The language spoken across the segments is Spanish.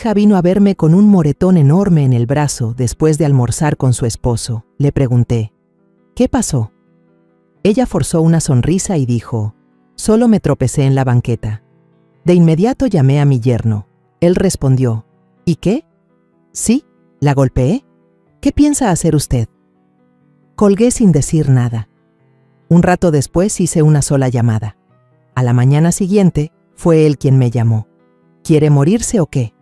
hija vino a verme con un moretón enorme en el brazo después de almorzar con su esposo. Le pregunté, ¿qué pasó? Ella forzó una sonrisa y dijo, solo me tropecé en la banqueta. De inmediato llamé a mi yerno. Él respondió, ¿y qué? Sí, la golpeé. ¿Qué piensa hacer usted? Colgué sin decir nada. Un rato después hice una sola llamada. A la mañana siguiente, fue él quien me llamó. ¿Quiere morirse o qué?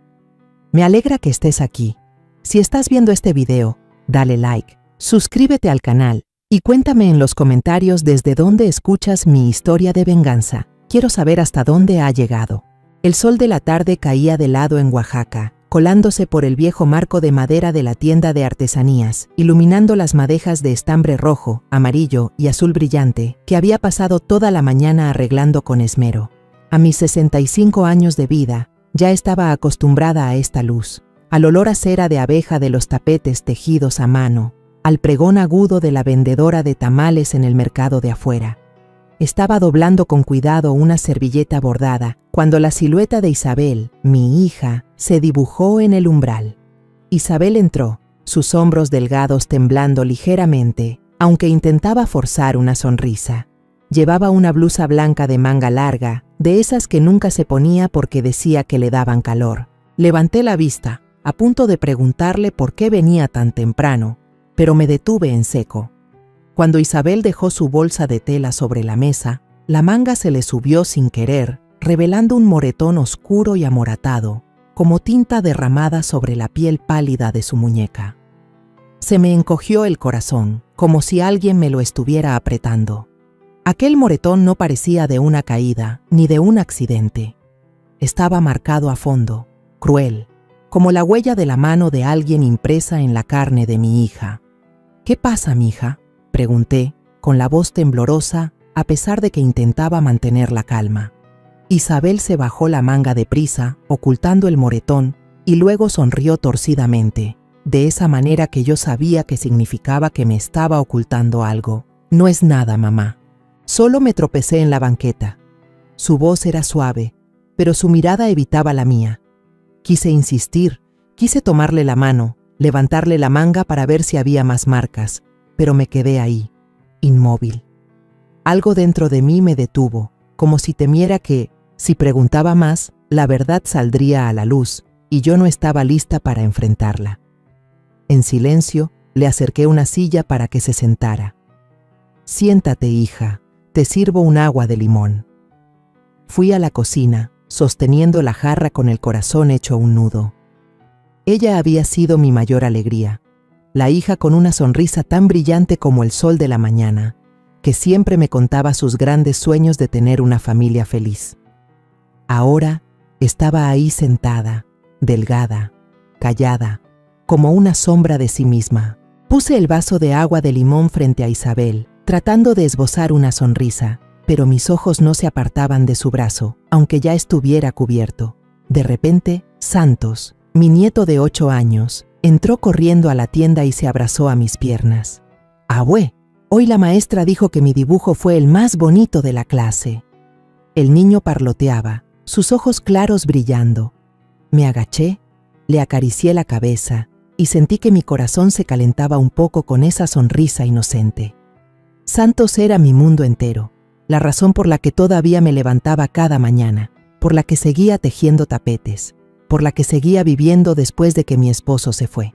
Me alegra que estés aquí. Si estás viendo este video, dale like, suscríbete al canal y cuéntame en los comentarios desde dónde escuchas mi historia de venganza. Quiero saber hasta dónde ha llegado. El sol de la tarde caía de lado en Oaxaca, colándose por el viejo marco de madera de la tienda de artesanías, iluminando las madejas de estambre rojo, amarillo y azul brillante que había pasado toda la mañana arreglando con esmero. A mis 65 años de vida, ya estaba acostumbrada a esta luz, al olor a cera de abeja de los tapetes tejidos a mano, al pregón agudo de la vendedora de tamales en el mercado de afuera. Estaba doblando con cuidado una servilleta bordada cuando la silueta de Isabel, mi hija, se dibujó en el umbral. Isabel entró, sus hombros delgados temblando ligeramente, aunque intentaba forzar una sonrisa. Llevaba una blusa blanca de manga larga, de esas que nunca se ponía porque decía que le daban calor. Levanté la vista, a punto de preguntarle por qué venía tan temprano, pero me detuve en seco. Cuando Isabel dejó su bolsa de tela sobre la mesa, la manga se le subió sin querer, revelando un moretón oscuro y amoratado, como tinta derramada sobre la piel pálida de su muñeca. Se me encogió el corazón, como si alguien me lo estuviera apretando. Aquel moretón no parecía de una caída, ni de un accidente. Estaba marcado a fondo, cruel, como la huella de la mano de alguien impresa en la carne de mi hija. ¿Qué pasa, mija?, pregunté, con la voz temblorosa, a pesar de que intentaba mantener la calma. Isabel se bajó la manga deprisa, ocultando el moretón, y luego sonrió torcidamente, de esa manera que yo sabía que significaba que me estaba ocultando algo. No es nada, mamá. Solo me tropecé en la banqueta. Su voz era suave, pero su mirada evitaba la mía. Quise insistir, quise tomarle la mano, levantarle la manga para ver si había más marcas, pero me quedé ahí, inmóvil. Algo dentro de mí me detuvo, como si temiera que, si preguntaba más, la verdad saldría a la luz, y yo no estaba lista para enfrentarla. En silencio, le acerqué una silla para que se sentara. Siéntate, hija, te sirvo un agua de limón. Fui a la cocina, sosteniendo la jarra con el corazón hecho un nudo. Ella había sido mi mayor alegría, la hija con una sonrisa tan brillante como el sol de la mañana, que siempre me contaba sus grandes sueños de tener una familia feliz. Ahora estaba ahí sentada, delgada, callada, como una sombra de sí misma. Puse el vaso de agua de limón frente a Isabel, tratando de esbozar una sonrisa, pero mis ojos no se apartaban de su brazo, aunque ya estuviera cubierto. De repente, Santos, mi nieto de 8 años, entró corriendo a la tienda y se abrazó a mis piernas. «Abue, hoy la maestra dijo que mi dibujo fue el más bonito de la clase». El niño parloteaba, sus ojos claros brillando. Me agaché, le acaricié la cabeza y sentí que mi corazón se calentaba un poco con esa sonrisa inocente. Santos era mi mundo entero, la razón por la que todavía me levantaba cada mañana, por la que seguía tejiendo tapetes, por la que seguía viviendo después de que mi esposo se fue.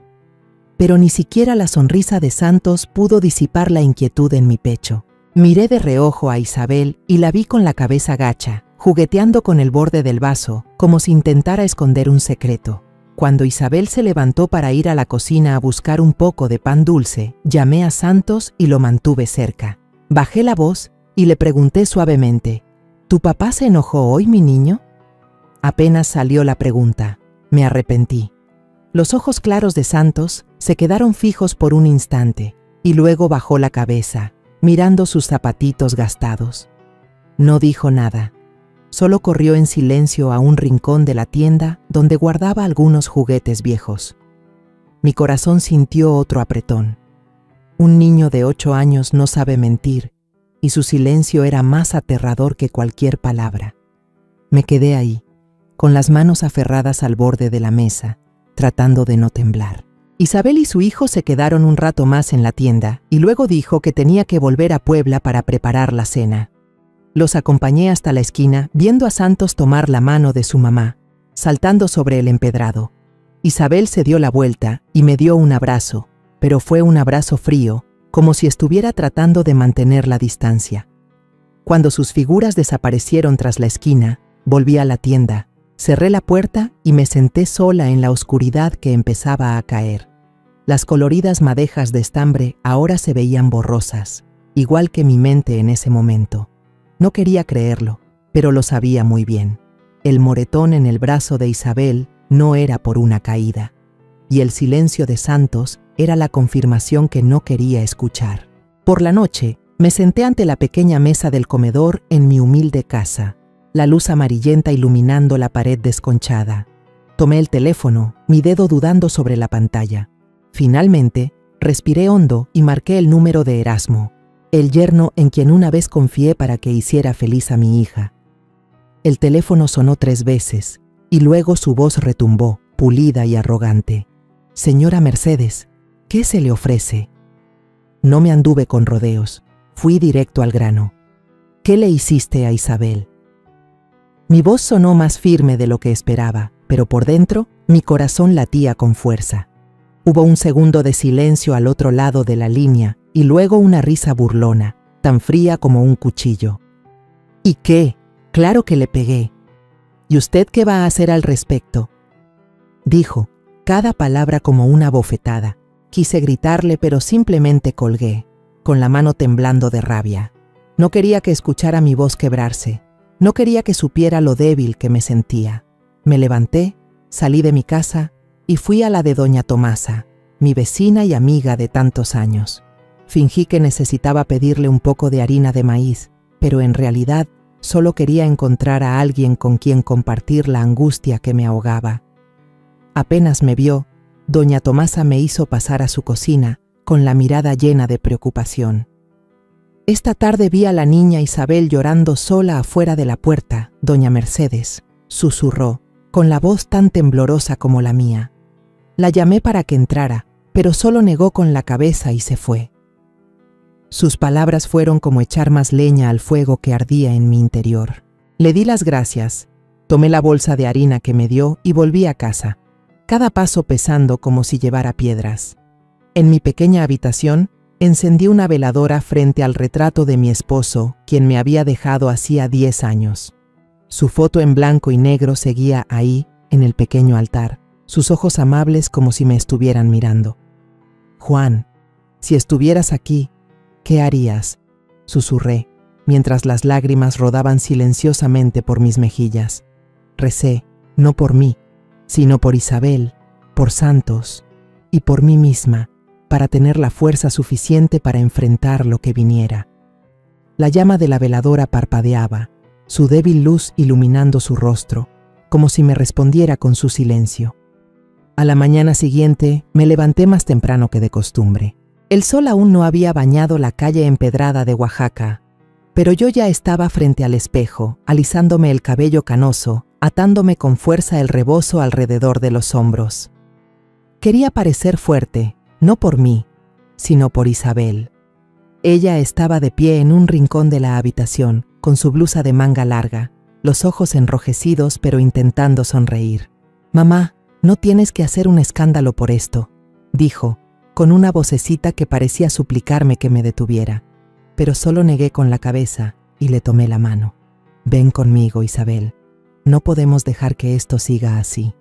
Pero ni siquiera la sonrisa de Santos pudo disipar la inquietud en mi pecho. Miré de reojo a Isabel y la vi con la cabeza gacha, jugueteando con el borde del vaso, como si intentara esconder un secreto. Cuando Isabel se levantó para ir a la cocina a buscar un poco de pan dulce, llamé a Santos y lo mantuve cerca. Bajé la voz y le pregunté suavemente, ¿tu papá se enojó hoy, mi niño? Apenas salió la pregunta, me arrepentí. Los ojos claros de Santos se quedaron fijos por un instante y luego bajó la cabeza, mirando sus zapatitos gastados. No dijo nada, solo corrió en silencio a un rincón de la tienda donde guardaba algunos juguetes viejos. Mi corazón sintió otro apretón. Un niño de 8 años no sabe mentir y su silencio era más aterrador que cualquier palabra. Me quedé ahí, con las manos aferradas al borde de la mesa, tratando de no temblar. Isabel y su hijo se quedaron un rato más en la tienda y luego dijo que tenía que volver a Puebla para preparar la cena. Los acompañé hasta la esquina, viendo a Santos tomar la mano de su mamá, saltando sobre el empedrado. Isabel se dio la vuelta y me dio un abrazo, pero fue un abrazo frío, como si estuviera tratando de mantener la distancia. Cuando sus figuras desaparecieron tras la esquina, volví a la tienda, cerré la puerta y me senté sola en la oscuridad que empezaba a caer. Las coloridas madejas de estambre ahora se veían borrosas, igual que mi mente en ese momento. No quería creerlo, pero lo sabía muy bien. El moretón en el brazo de Isabel no era por una caída, y el silencio de Santos era la confirmación que no quería escuchar. Por la noche, me senté ante la pequeña mesa del comedor en mi humilde casa, la luz amarillenta iluminando la pared desconchada. Tomé el teléfono, mi dedo dudando sobre la pantalla. Finalmente, respiré hondo y marqué el número de Erasmo, el yerno en quien una vez confié para que hiciera feliz a mi hija. El teléfono sonó 3 veces, y luego su voz retumbó, pulida y arrogante. «Señora Mercedes, ¿qué se le ofrece?» No me anduve con rodeos, fui directo al grano. «¿Qué le hiciste a Isabel?» Mi voz sonó más firme de lo que esperaba, pero por dentro mi corazón latía con fuerza. Hubo un segundo de silencio al otro lado de la línea y luego una risa burlona, tan fría como un cuchillo. «¿Y qué? Claro que le pegué. ¿Y usted qué va a hacer al respecto?», dijo, cada palabra como una bofetada. Quise gritarle, pero simplemente colgué, con la mano temblando de rabia. No quería que escuchara mi voz quebrarse. No quería que supiera lo débil que me sentía. Me levanté, salí de mi casa y fui a la de doña Tomasa, mi vecina y amiga de tantos años. Fingí que necesitaba pedirle un poco de harina de maíz, pero en realidad solo quería encontrar a alguien con quien compartir la angustia que me ahogaba. Apenas me vio, doña Tomasa me hizo pasar a su cocina con la mirada llena de preocupación. «Esta tarde vi a la niña Isabel llorando sola afuera de la puerta, doña Mercedes», susurró, con la voz tan temblorosa como la mía. La llamé para que entrara, pero solo negó con la cabeza y se fue. Sus palabras fueron como echar más leña al fuego que ardía en mi interior. Le di las gracias, tomé la bolsa de harina que me dio y volví a casa, cada paso pesando como si llevara piedras. En mi pequeña habitación, encendí una veladora frente al retrato de mi esposo, quien me había dejado hacía 10 años. Su foto en blanco y negro seguía ahí, en el pequeño altar, sus ojos amables como si me estuvieran mirando. «Juan, si estuvieras aquí, ¿qué harías?», susurré, mientras las lágrimas rodaban silenciosamente por mis mejillas. Recé, no por mí, sino por Isabel, por Santos y por mí misma, para tener la fuerza suficiente para enfrentar lo que viniera. La llama de la veladora parpadeaba, su débil luz iluminando su rostro, como si me respondiera con su silencio. A la mañana siguiente me levanté más temprano que de costumbre. El sol aún no había bañado la calle empedrada de Oaxaca, pero yo ya estaba frente al espejo, alisándome el cabello canoso, atándome con fuerza el rebozo alrededor de los hombros. Quería parecer fuerte, no por mí, sino por Isabel. Ella estaba de pie en un rincón de la habitación, con su blusa de manga larga, los ojos enrojecidos pero intentando sonreír. «Mamá, no tienes que hacer un escándalo por esto», dijo, con una vocecita que parecía suplicarme que me detuviera. Pero solo negué con la cabeza y le tomé la mano. «Ven conmigo, Isabel. No podemos dejar que esto siga así».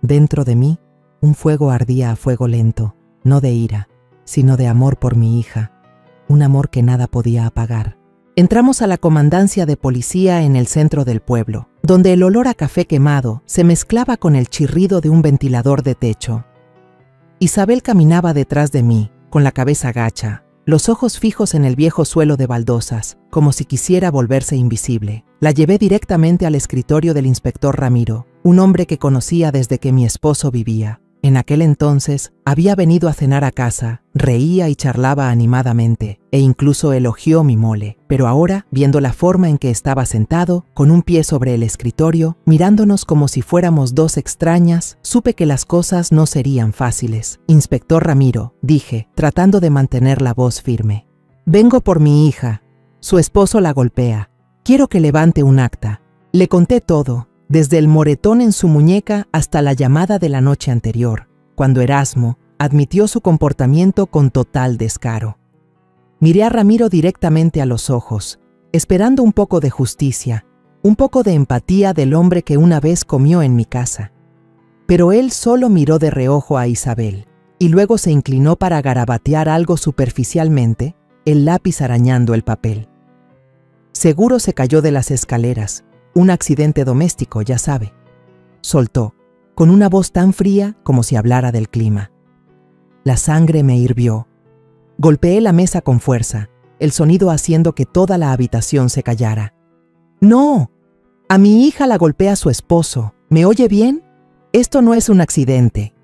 Dentro de mí, un fuego ardía a fuego lento, no de ira, sino de amor por mi hija, un amor que nada podía apagar. Entramos a la comandancia de policía en el centro del pueblo, donde el olor a café quemado se mezclaba con el chirrido de un ventilador de techo. Isabel caminaba detrás de mí, con la cabeza gacha, los ojos fijos en el viejo suelo de baldosas, como si quisiera volverse invisible. La llevé directamente al escritorio del inspector Ramiro, un hombre que conocía desde que mi esposo vivía. En aquel entonces había venido a cenar a casa, reía y charlaba animadamente, e incluso elogió mi mole. Pero ahora, viendo la forma en que estaba sentado, con un pie sobre el escritorio, mirándonos como si fuéramos dos extrañas, supe que las cosas no serían fáciles. Inspector Ramiro, dije, tratando de mantener la voz firme. Vengo por mi hija. Su esposo la golpea. Quiero que levante un acta. Le conté todo, desde el moretón en su muñeca hasta la llamada de la noche anterior, cuando Erasmo admitió su comportamiento con total descaro. Miré a Ramiro directamente a los ojos, esperando un poco de justicia, un poco de empatía del hombre que una vez comió en mi casa. Pero él solo miró de reojo a Isabel, y luego se inclinó para garabatear algo superficialmente, el lápiz arañando el papel. Seguro se cayó de las escaleras. Un accidente doméstico, ya sabe. Soltó, con una voz tan fría como si hablara del clima. La sangre me hirvió. Golpeé la mesa con fuerza, el sonido haciendo que toda la habitación se callara. ¡No! A mi hija la golpea su esposo. ¿Me oye bien? Esto no es un accidente.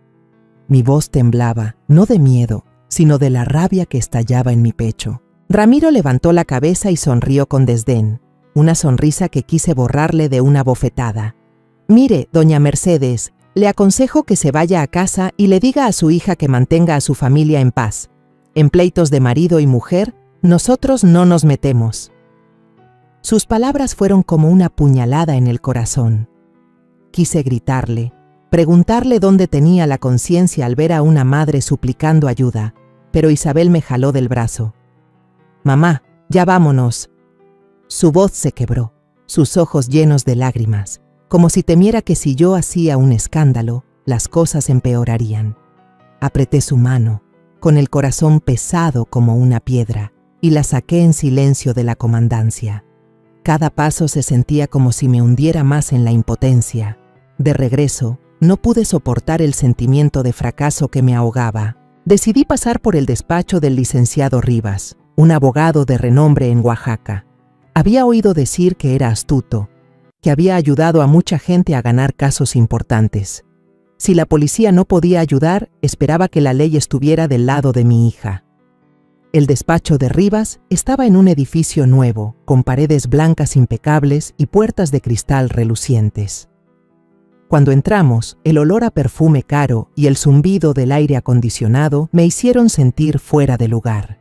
Mi voz temblaba, no de miedo, sino de la rabia que estallaba en mi pecho. Ramiro levantó la cabeza y sonrió con desdén. Una sonrisa que quise borrarle de una bofetada. Mire, doña Mercedes, le aconsejo que se vaya a casa y le diga a su hija que mantenga a su familia en paz. En pleitos de marido y mujer, nosotros no nos metemos. Sus palabras fueron como una puñalada en el corazón. Quise gritarle, preguntarle dónde tenía la conciencia al ver a una madre suplicando ayuda, pero Isabel me jaló del brazo. Mamá, ya vámonos. Su voz se quebró, sus ojos llenos de lágrimas, como si temiera que si yo hacía un escándalo, las cosas empeorarían. Apreté su mano, con el corazón pesado como una piedra, y la saqué en silencio de la comandancia. Cada paso se sentía como si me hundiera más en la impotencia. De regreso, no pude soportar el sentimiento de fracaso que me ahogaba. Decidí pasar por el despacho del licenciado Rivas, un abogado de renombre en Oaxaca. Había oído decir que era astuto, que había ayudado a mucha gente a ganar casos importantes. Si la policía no podía ayudar, esperaba que la ley estuviera del lado de mi hija. El despacho de Rivas estaba en un edificio nuevo, con paredes blancas impecables y puertas de cristal relucientes. Cuando entramos, el olor a perfume caro y el zumbido del aire acondicionado me hicieron sentir fuera de lugar.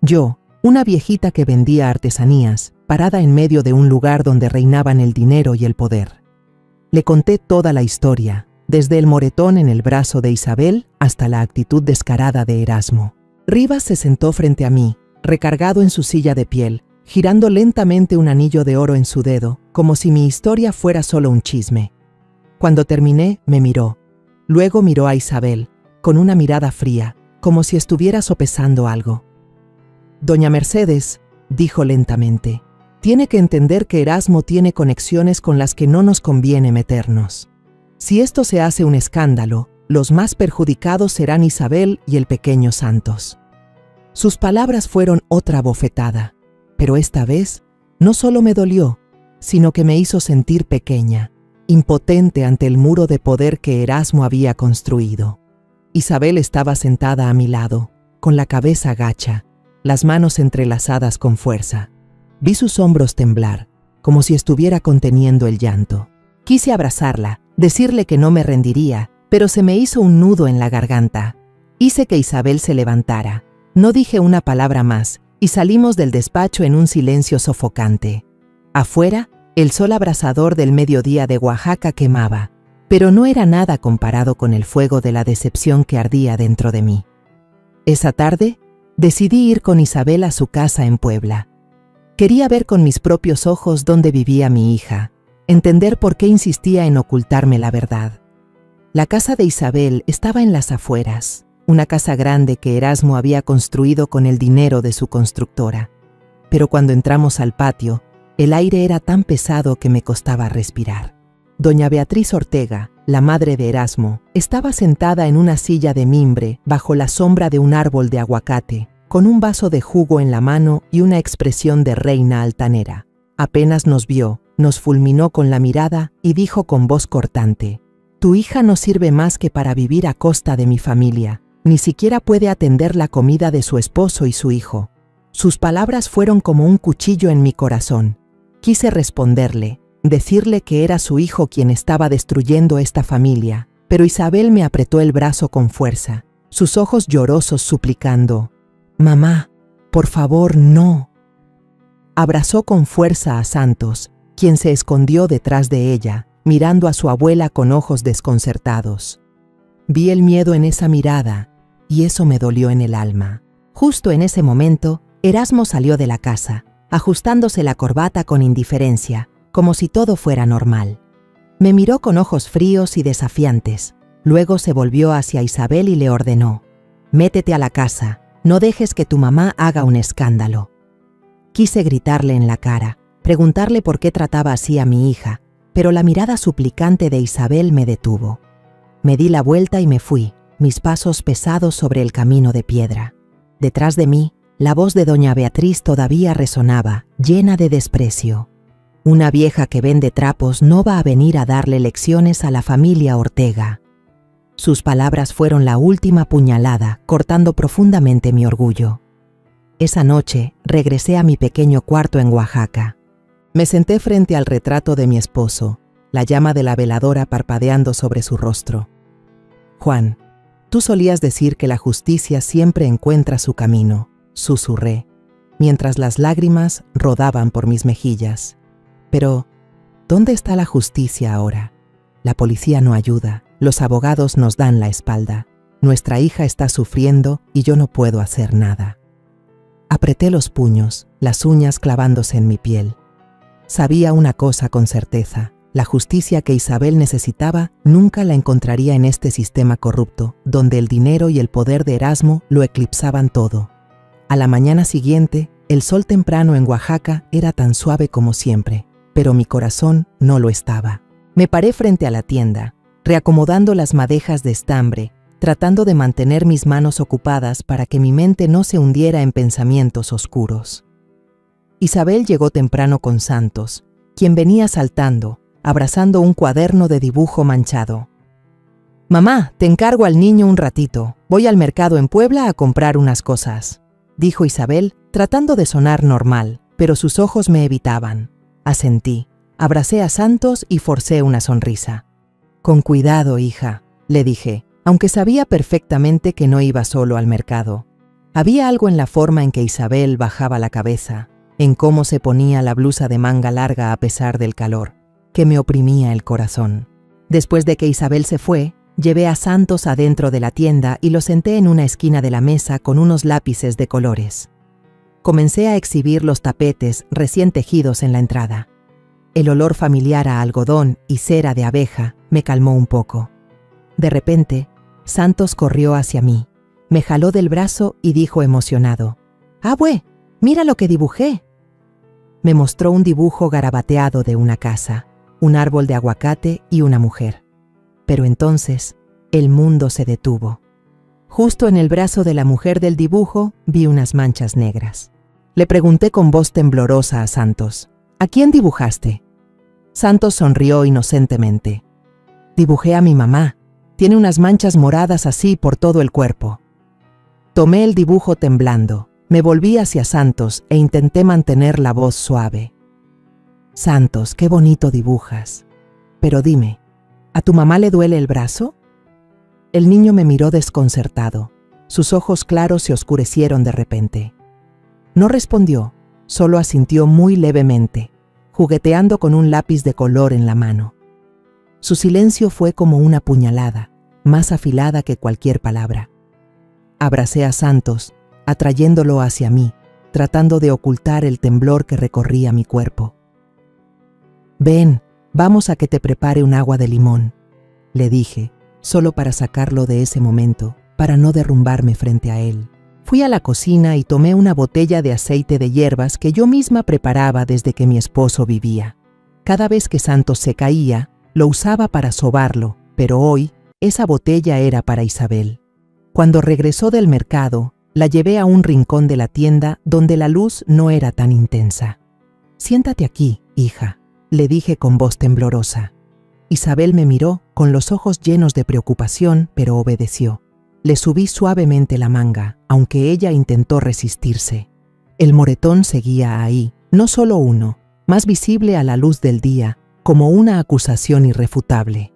Yo, una viejita que vendía artesanías, parada en medio de un lugar donde reinaban el dinero y el poder. Le conté toda la historia, desde el moretón en el brazo de Isabel hasta la actitud descarada de Erasmo. Rivas se sentó frente a mí, recargado en su silla de piel, girando lentamente un anillo de oro en su dedo, como si mi historia fuera solo un chisme. Cuando terminé, me miró. Luego miró a Isabel, con una mirada fría, como si estuviera sopesando algo. Doña Mercedes, dijo lentamente, tiene que entender que Erasmo tiene conexiones con las que no nos conviene meternos. Si esto se hace un escándalo, los más perjudicados serán Isabel y el pequeño Santos. Sus palabras fueron otra bofetada, pero esta vez no solo me dolió, sino que me hizo sentir pequeña, impotente ante el muro de poder que Erasmo había construido. Isabel estaba sentada a mi lado, con la cabeza gacha, las manos entrelazadas con fuerza. Vi sus hombros temblar, como si estuviera conteniendo el llanto. Quise abrazarla, decirle que no me rendiría, pero se me hizo un nudo en la garganta. Hice que Isabel se levantara. No dije una palabra más, y salimos del despacho en un silencio sofocante. Afuera, el sol abrasador del mediodía de Oaxaca quemaba, pero no era nada comparado con el fuego de la decepción que ardía dentro de mí. Esa tarde, decidí ir con Isabel a su casa en Puebla. Quería ver con mis propios ojos dónde vivía mi hija, entender por qué insistía en ocultarme la verdad. La casa de Isabel estaba en las afueras, una casa grande que Erasmo había construido con el dinero de su constructora. Pero cuando entramos al patio, el aire era tan pesado que me costaba respirar. Doña Beatriz Ortega, la madre de Erasmo, estaba sentada en una silla de mimbre bajo la sombra de un árbol de aguacate, con un vaso de jugo en la mano y una expresión de reina altanera. Apenas nos vio, nos fulminó con la mirada y dijo con voz cortante: Tu hija no sirve más que para vivir a costa de mi familia. Ni siquiera puede atender la comida de su esposo y su hijo. Sus palabras fueron como un cuchillo en mi corazón. Quise responderle, decirle que era su hijo quien estaba destruyendo esta familia, pero Isabel me apretó el brazo con fuerza, sus ojos llorosos suplicando: «Mamá, por favor, no». Abrazó con fuerza a Santos, quien se escondió detrás de ella, mirando a su abuela con ojos desconcertados. Vi el miedo en esa mirada, y eso me dolió en el alma. Justo en ese momento, Erasmo salió de la casa, ajustándose la corbata con indiferencia, como si todo fuera normal. Me miró con ojos fríos y desafiantes. Luego se volvió hacia Isabel y le ordenó: «Métete a la casa, no dejes que tu mamá haga un escándalo». Quise gritarle en la cara, preguntarle por qué trataba así a mi hija, pero la mirada suplicante de Isabel me detuvo. Me di la vuelta y me fui, mis pasos pesados sobre el camino de piedra. Detrás de mí, la voz de doña Beatriz todavía resonaba, llena de desprecio. Una vieja que vende trapos no va a venir a darle lecciones a la familia Ortega. Sus palabras fueron la última puñalada, cortando profundamente mi orgullo. Esa noche, regresé a mi pequeño cuarto en Oaxaca. Me senté frente al retrato de mi esposo, la llama de la veladora parpadeando sobre su rostro. «Juan, tú solías decir que la justicia siempre encuentra su camino», susurré, mientras las lágrimas rodaban por mis mejillas. «Pero, ¿dónde está la justicia ahora? La policía no ayuda, los abogados nos dan la espalda. Nuestra hija está sufriendo y yo no puedo hacer nada». Apreté los puños, las uñas clavándose en mi piel. Sabía una cosa con certeza: la justicia que Isabel necesitaba nunca la encontraría en este sistema corrupto, donde el dinero y el poder de Erasmo lo eclipsaban todo. A la mañana siguiente, el sol temprano en Oaxaca era tan suave como siempre, pero mi corazón no lo estaba. Me paré frente a la tienda, reacomodando las madejas de estambre, tratando de mantener mis manos ocupadas para que mi mente no se hundiera en pensamientos oscuros. Isabel llegó temprano con Santos, quien venía saltando, abrazando un cuaderno de dibujo manchado. «Mamá, te encargo al niño un ratito. Voy al mercado en Puebla a comprar unas cosas», dijo Isabel, tratando de sonar normal, pero sus ojos me evitaban. Asentí, abracé a Santos y forcé una sonrisa. «Con cuidado, hija», le dije, aunque sabía perfectamente que no iba solo al mercado. Había algo en la forma en que Isabel bajaba la cabeza, en cómo se ponía la blusa de manga larga a pesar del calor, que me oprimía el corazón. Después de que Isabel se fue, llevé a Santos adentro de la tienda y lo senté en una esquina de la mesa con unos lápices de colores. Comencé a exhibir los tapetes recién tejidos en la entrada. El olor familiar a algodón y cera de abeja me calmó un poco. De repente, Santos corrió hacia mí, me jaló del brazo y dijo emocionado: «¡Abue! ¡Mira lo que dibujé!». Me mostró un dibujo garabateado de una casa, un árbol de aguacate y una mujer. Pero entonces, el mundo se detuvo. Justo en el brazo de la mujer del dibujo vi unas manchas negras. Le pregunté con voz temblorosa a Santos: «¿A quién dibujaste?». Santos sonrió inocentemente. «Dibujé a mi mamá. Tiene unas manchas moradas así por todo el cuerpo». Tomé el dibujo temblando, me volví hacia Santos e intenté mantener la voz suave. «Santos, qué bonito dibujas. Pero dime, ¿a tu mamá le duele el brazo?». El niño me miró desconcertado. Sus ojos claros se oscurecieron de repente. No respondió, solo asintió muy levemente, jugueteando con un lápiz de color en la mano. Su silencio fue como una puñalada, más afilada que cualquier palabra. Abracé a Santos, atrayéndolo hacia mí, tratando de ocultar el temblor que recorría mi cuerpo. «Ven, vamos a que te prepare un agua de limón», le dije, solo para sacarlo de ese momento, para no derrumbarme frente a él. Fui a la cocina y tomé una botella de aceite de hierbas que yo misma preparaba desde que mi esposo vivía. Cada vez que Santos se caía, lo usaba para sobarlo, pero hoy esa botella era para Isabel. Cuando regresó del mercado, la llevé a un rincón de la tienda donde la luz no era tan intensa. «Siéntate aquí, hija», le dije con voz temblorosa. Isabel me miró con los ojos llenos de preocupación, pero obedeció. Le subí suavemente la manga, aunque ella intentó resistirse. El moretón seguía ahí, no solo uno, más visible a la luz del día, como una acusación irrefutable.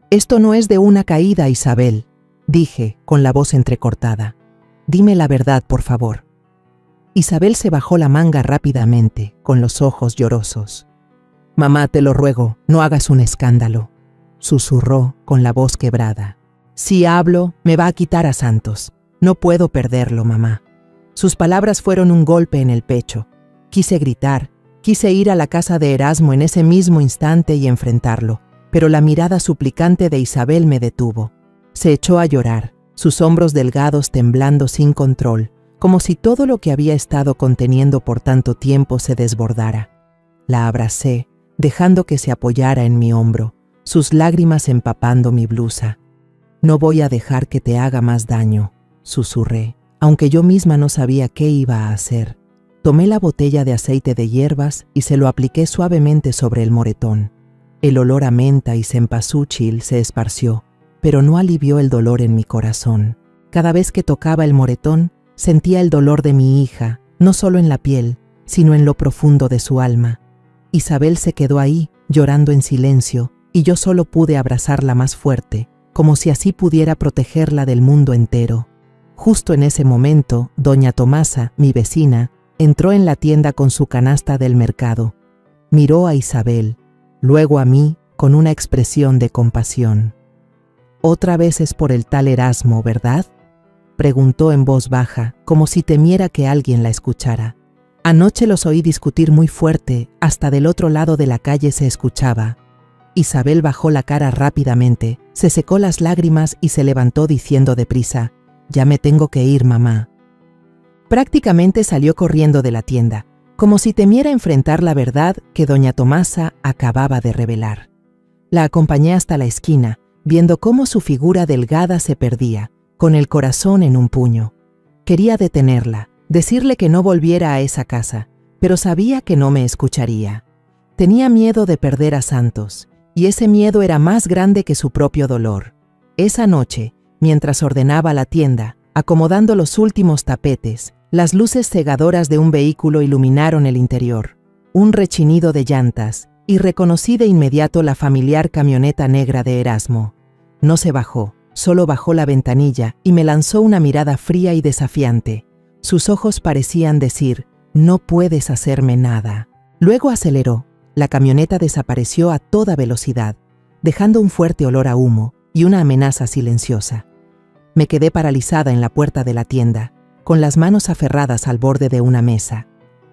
«Esto no es de una caída, Isabel», dije, con la voz entrecortada. «Dime la verdad, por favor». Isabel se bajó la manga rápidamente, con los ojos llorosos. «Mamá, te lo ruego, no hagas un escándalo», susurró con la voz quebrada. «Si hablo, me va a quitar a Santos. No puedo perderlo, mamá». Sus palabras fueron un golpe en el pecho. Quise gritar, quise ir a la casa de Erasmo en ese mismo instante y enfrentarlo, pero la mirada suplicante de Isabel me detuvo. Se echó a llorar, sus hombros delgados temblando sin control, como si todo lo que había estado conteniendo por tanto tiempo se desbordara. La abracé, dejando que se apoyara en mi hombro, sus lágrimas empapando mi blusa. «No voy a dejar que te haga más daño», susurré, aunque yo misma no sabía qué iba a hacer. Tomé la botella de aceite de hierbas y se lo apliqué suavemente sobre el moretón. El olor a menta y cempasúchil se esparció, pero no alivió el dolor en mi corazón. Cada vez que tocaba el moretón, sentía el dolor de mi hija, no solo en la piel, sino en lo profundo de su alma. Isabel se quedó ahí, llorando en silencio, y yo solo pude abrazarla más fuerte, como si así pudiera protegerla del mundo entero. Justo en ese momento, doña Tomasa, mi vecina, entró en la tienda con su canasta del mercado. Miró a Isabel, luego a mí, con una expresión de compasión. «Otra vez es por el tal Erasmo, ¿verdad?», preguntó en voz baja, como si temiera que alguien la escuchara. Anoche los oí discutir muy fuerte, hasta del otro lado de la calle se escuchaba. Isabel bajó la cara rápidamente, se secó las lágrimas y se levantó diciendo deprisa: «Ya me tengo que ir, mamá». Prácticamente salió corriendo de la tienda, como si temiera enfrentar la verdad que doña Tomasa acababa de revelar. La acompañé hasta la esquina, viendo cómo su figura delgada se perdía, con el corazón en un puño. Quería detenerla, decirle que no volviera a esa casa, pero sabía que no me escucharía. Tenía miedo de perder a Santos, y ese miedo era más grande que su propio dolor. Esa noche, mientras ordenaba la tienda, acomodando los últimos tapetes, las luces cegadoras de un vehículo iluminaron el interior. Un rechinido de llantas, y reconocí de inmediato la familiar camioneta negra de Erasmo. No se bajó, solo bajó la ventanilla y me lanzó una mirada fría y desafiante. Sus ojos parecían decir: «No puedes hacerme nada». Luego aceleró. La camioneta desapareció a toda velocidad, dejando un fuerte olor a humo y una amenaza silenciosa. Me quedé paralizada en la puerta de la tienda, con las manos aferradas al borde de una mesa,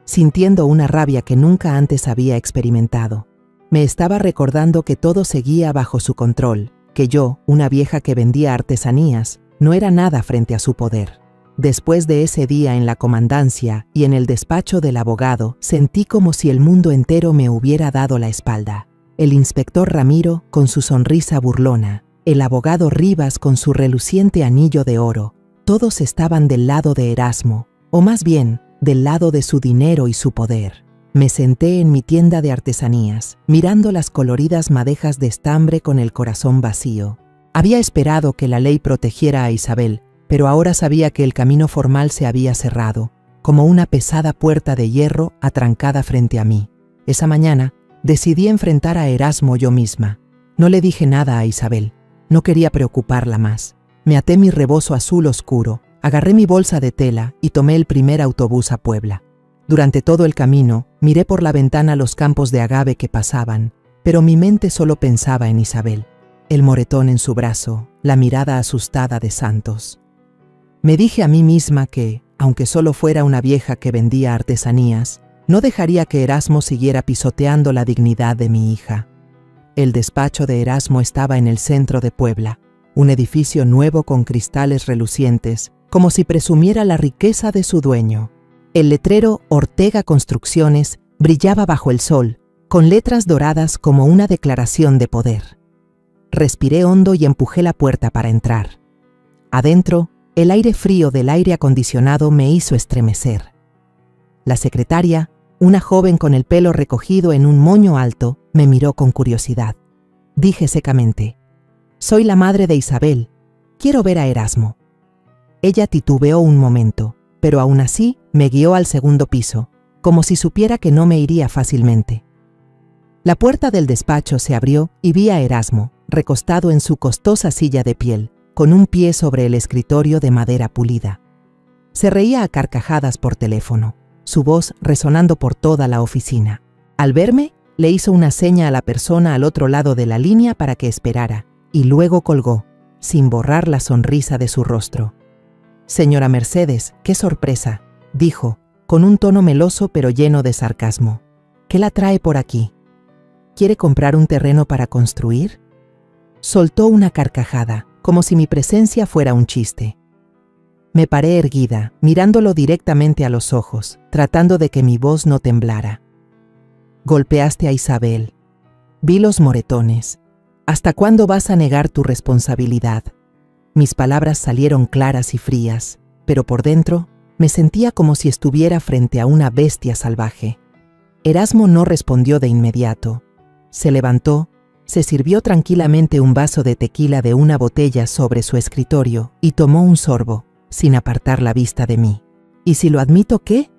sintiendo una rabia que nunca antes había experimentado. Me estaba recordando que todo seguía bajo su control, que yo, una vieja que vendía artesanías, no era nada frente a su poder. Después de ese día en la comandancia y en el despacho del abogado, sentí como si el mundo entero me hubiera dado la espalda. El inspector Ramiro con su sonrisa burlona, el abogado Rivas con su reluciente anillo de oro, todos estaban del lado de Erasmo, o más bien, del lado de su dinero y su poder. Me senté en mi tienda de artesanías, mirando las coloridas madejas de estambre con el corazón vacío. Había esperado que la ley protegiera a Isabel, pero ahora sabía que el camino formal se había cerrado, como una pesada puerta de hierro atrancada frente a mí. Esa mañana, decidí enfrentar a Erasmo yo misma. No le dije nada a Isabel, no quería preocuparla más. Me até mi rebozo azul oscuro, agarré mi bolsa de tela y tomé el primer autobús a Puebla. Durante todo el camino, miré por la ventana los campos de agave que pasaban, pero mi mente solo pensaba en Isabel, el moretón en su brazo, la mirada asustada de Santos. Me dije a mí misma que, aunque solo fuera una vieja que vendía artesanías, no dejaría que Erasmo siguiera pisoteando la dignidad de mi hija. El despacho de Erasmo estaba en el centro de Puebla, un edificio nuevo con cristales relucientes, como si presumiera la riqueza de su dueño. El letrero Ortega Construcciones brillaba bajo el sol, con letras doradas como una declaración de poder. Respiré hondo y empujé la puerta para entrar. Adentro, el aire frío del aire acondicionado me hizo estremecer. La secretaria, una joven con el pelo recogido en un moño alto, me miró con curiosidad. dije secamente. Soy la madre de Isabel. Quiero ver a Erasmo. Ella titubeó un momento, pero aún así me guió al segundo piso, como si supiera que no me iría fácilmente. La puerta del despacho se abrió y vi a Erasmo, recostado en su costosa silla de piel, con un pie sobre el escritorio de madera pulida. Se reía a carcajadas por teléfono, su voz resonando por toda la oficina. Al verme, le hizo una seña a la persona al otro lado de la línea para que esperara, y luego colgó, sin borrar la sonrisa de su rostro. «Señora Mercedes, qué sorpresa», dijo, con un tono meloso pero lleno de sarcasmo. «¿Qué la trae por aquí? ¿Quiere comprar un terreno para construir?» Soltó una carcajada, como si mi presencia fuera un chiste. Me paré erguida, mirándolo directamente a los ojos, tratando de que mi voz no temblara. «Golpeaste a Isabel. Vi los moretones. ¿Hasta cuándo vas a negar tu responsabilidad?» Mis palabras salieron claras y frías, pero por dentro me sentía como si estuviera frente a una bestia salvaje. Erasmo no respondió de inmediato. Se levantó, se sirvió tranquilamente un vaso de tequila de una botella sobre su escritorio y tomó un sorbo, sin apartar la vista de mí. «¿Y si lo admito, qué?»,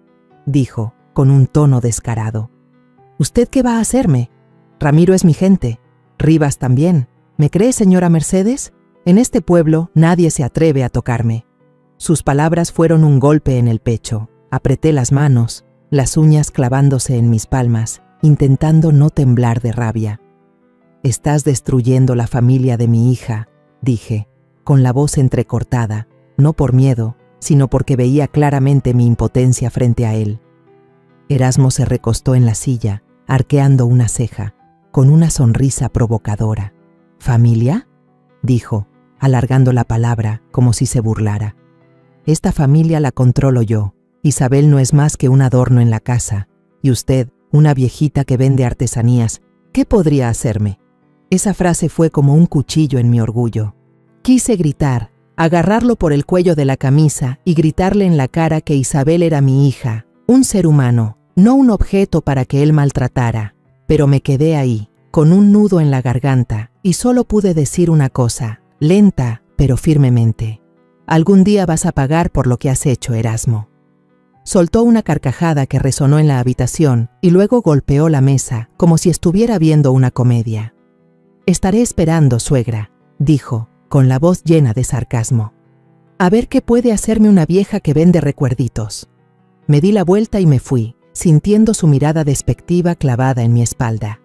dijo, con un tono descarado. «¿Usted qué va a hacerme? Ramiro es mi gente. Rivas también. ¿Me cree, señora Mercedes? En este pueblo nadie se atreve a tocarme». Sus palabras fueron un golpe en el pecho. Apreté las manos, las uñas clavándose en mis palmas, intentando no temblar de rabia. «Estás destruyendo la familia de mi hija», dije, con la voz entrecortada, no por miedo, sino porque veía claramente mi impotencia frente a él. Erasmo se recostó en la silla, arqueando una ceja, con una sonrisa provocadora. «¿Familia?», dijo, alargando la palabra como si se burlara. «Esta familia la controlo yo. Isabel no es más que un adorno en la casa, y usted, una viejita que vende artesanías, ¿qué podría hacerme?». Esa frase fue como un cuchillo en mi orgullo. Quise gritar, agarrarlo por el cuello de la camisa y gritarle en la cara que Isabel era mi hija, un ser humano, no un objeto para que él maltratara. Pero me quedé ahí, con un nudo en la garganta, y solo pude decir una cosa, lenta pero firmemente. «Algún día vas a pagar por lo que has hecho, Erasmo». Soltó una carcajada que resonó en la habitación y luego golpeó la mesa, como si estuviera viendo una comedia. «Estaré esperando, suegra», dijo, con la voz llena de sarcasmo. «A ver qué puede hacerme una vieja que vende recuerditos». Me di la vuelta y me fui, sintiendo su mirada despectiva clavada en mi espalda.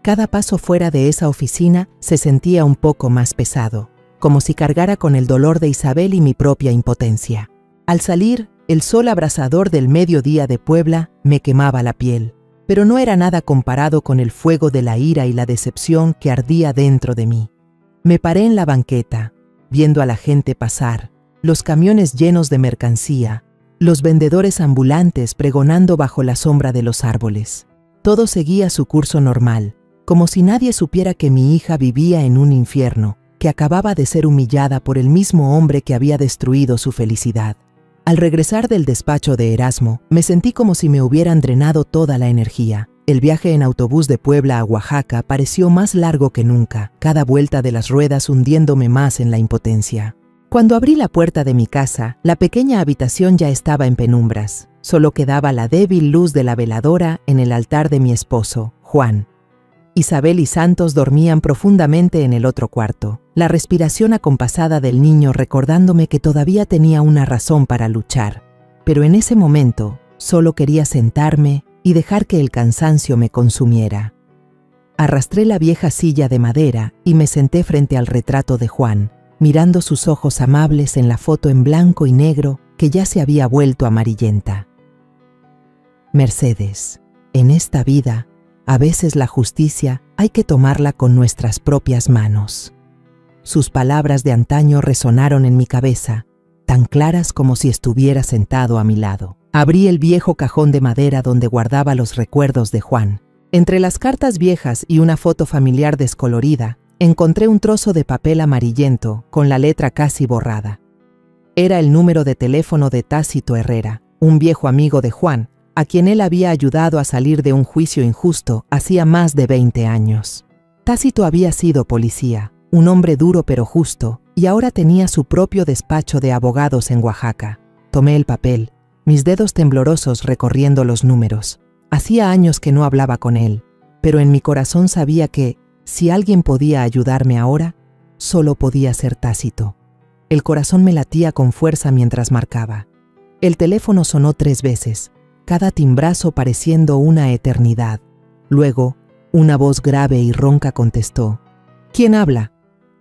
Cada paso fuera de esa oficina se sentía un poco más pesado, como si cargara con el dolor de Isabel y mi propia impotencia. Al salir, el sol abrasador del mediodía de Puebla me quemaba la piel, pero no era nada comparado con el fuego de la ira y la decepción que ardía dentro de mí. Me paré en la banqueta, viendo a la gente pasar, los camiones llenos de mercancía, los vendedores ambulantes pregonando bajo la sombra de los árboles. Todo seguía su curso normal, como si nadie supiera que mi hija vivía en un infierno, que acababa de ser humillada por el mismo hombre que había destruido su felicidad. Al regresar del despacho de Erasmo, me sentí como si me hubieran drenado toda la energía. El viaje en autobús de Puebla a Oaxaca pareció más largo que nunca, cada vuelta de las ruedas hundiéndome más en la impotencia. Cuando abrí la puerta de mi casa, la pequeña habitación ya estaba en penumbras. Solo quedaba la débil luz de la veladora en el altar de mi esposo, Juan. Isabel y Santos dormían profundamente en el otro cuarto, la respiración acompasada del niño recordándome que todavía tenía una razón para luchar. Pero en ese momento, solo quería sentarme y dejar que el cansancio me consumiera. Arrastré la vieja silla de madera y me senté frente al retrato de Juan, mirando sus ojos amables en la foto en blanco y negro que ya se había vuelto amarillenta. Mercedes, en esta vida, a veces la justicia hay que tomarla con nuestras propias manos. Sus palabras de antaño resonaron en mi cabeza, tan claras como si estuviera sentado a mi lado. Abrí el viejo cajón de madera donde guardaba los recuerdos de Juan. Entre las cartas viejas y una foto familiar descolorida, encontré un trozo de papel amarillento con la letra casi borrada. Era el número de teléfono de Tácito Herrera, un viejo amigo de Juan, a quien él había ayudado a salir de un juicio injusto hacía más de 20 años. Tácito había sido policía, un hombre duro pero justo, y ahora tenía su propio despacho de abogados en Oaxaca. Tomé el papel, mis dedos temblorosos recorriendo los números. Hacía años que no hablaba con él, pero en mi corazón sabía que, si alguien podía ayudarme ahora, solo podía ser Tácito. El corazón me latía con fuerza mientras marcaba. El teléfono sonó 3 veces, cada timbrazo pareciendo una eternidad. Luego, una voz grave y ronca contestó. ¿Quién habla?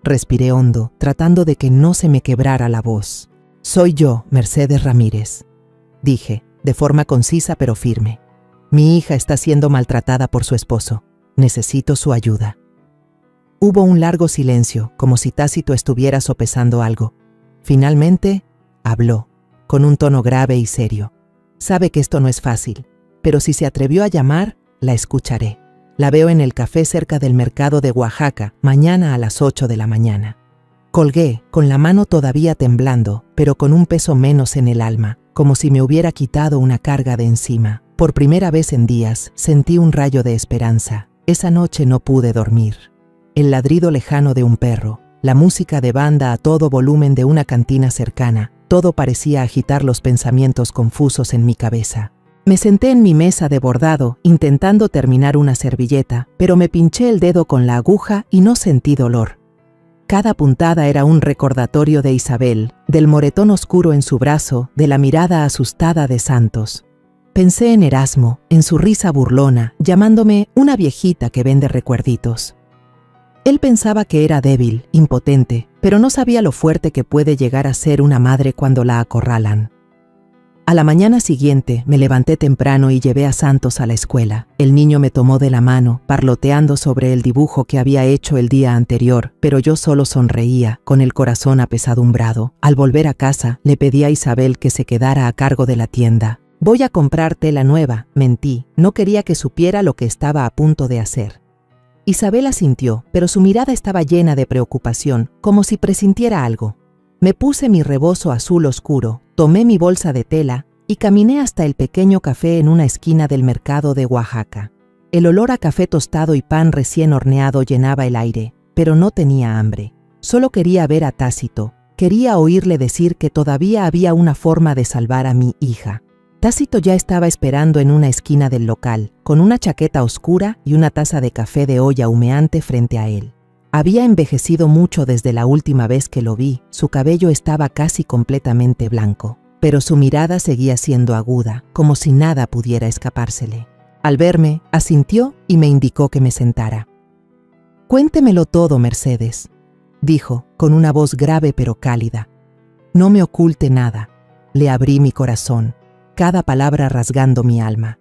Respiré hondo, tratando de que no se me quebrara la voz. Soy yo, Mercedes Ramírez, dije, de forma concisa pero firme. Mi hija está siendo maltratada por su esposo. Necesito su ayuda. Hubo un largo silencio, como si Tácito estuviera sopesando algo. Finalmente, habló, con un tono grave y serio. Sabe que esto no es fácil, pero si se atrevió a llamar, la escucharé. La veo en el café cerca del mercado de Oaxaca, mañana a las 8 de la mañana. Colgué, con la mano todavía temblando, pero con un peso menos en el alma, como si me hubiera quitado una carga de encima. Por primera vez en días, sentí un rayo de esperanza. Esa noche no pude dormir. El ladrido lejano de un perro, la música de banda a todo volumen de una cantina cercana, todo parecía agitar los pensamientos confusos en mi cabeza. Me senté en mi mesa de bordado, intentando terminar una servilleta, pero me pinché el dedo con la aguja y no sentí dolor. Cada puntada era un recordatorio de Isabel, del moretón oscuro en su brazo, de la mirada asustada de Santos. Pensé en Erasmo, en su risa burlona, llamándome una viejita que vende recuerditos. Él pensaba que era débil, impotente, pero no sabía lo fuerte que puede llegar a ser una madre cuando la acorralan. A la mañana siguiente me levanté temprano y llevé a Santos a la escuela. El niño me tomó de la mano, parloteando sobre el dibujo que había hecho el día anterior, pero yo solo sonreía, con el corazón apesadumbrado. Al volver a casa, le pedí a Isabel que se quedara a cargo de la tienda. Voy a comprar tela nueva, mentí. No quería que supiera lo que estaba a punto de hacer. Isabel asintió, pero su mirada estaba llena de preocupación, como si presintiera algo. Me puse mi rebozo azul oscuro, tomé mi bolsa de tela y caminé hasta el pequeño café en una esquina del mercado de Oaxaca. El olor a café tostado y pan recién horneado llenaba el aire, pero no tenía hambre. Solo quería ver a Tácito. Quería oírle decir que todavía había una forma de salvar a mi hija. Tácito ya estaba esperando en una esquina del local, con una chaqueta oscura y una taza de café de olla humeante frente a él. Había envejecido mucho desde la última vez que lo vi, su cabello estaba casi completamente blanco, pero su mirada seguía siendo aguda, como si nada pudiera escapársele. Al verme, asintió y me indicó que me sentara. «Cuéntemelo todo, Mercedes», dijo, con una voz grave pero cálida. «No me oculte nada». Le abrí mi corazón, cada palabra rasgando mi alma.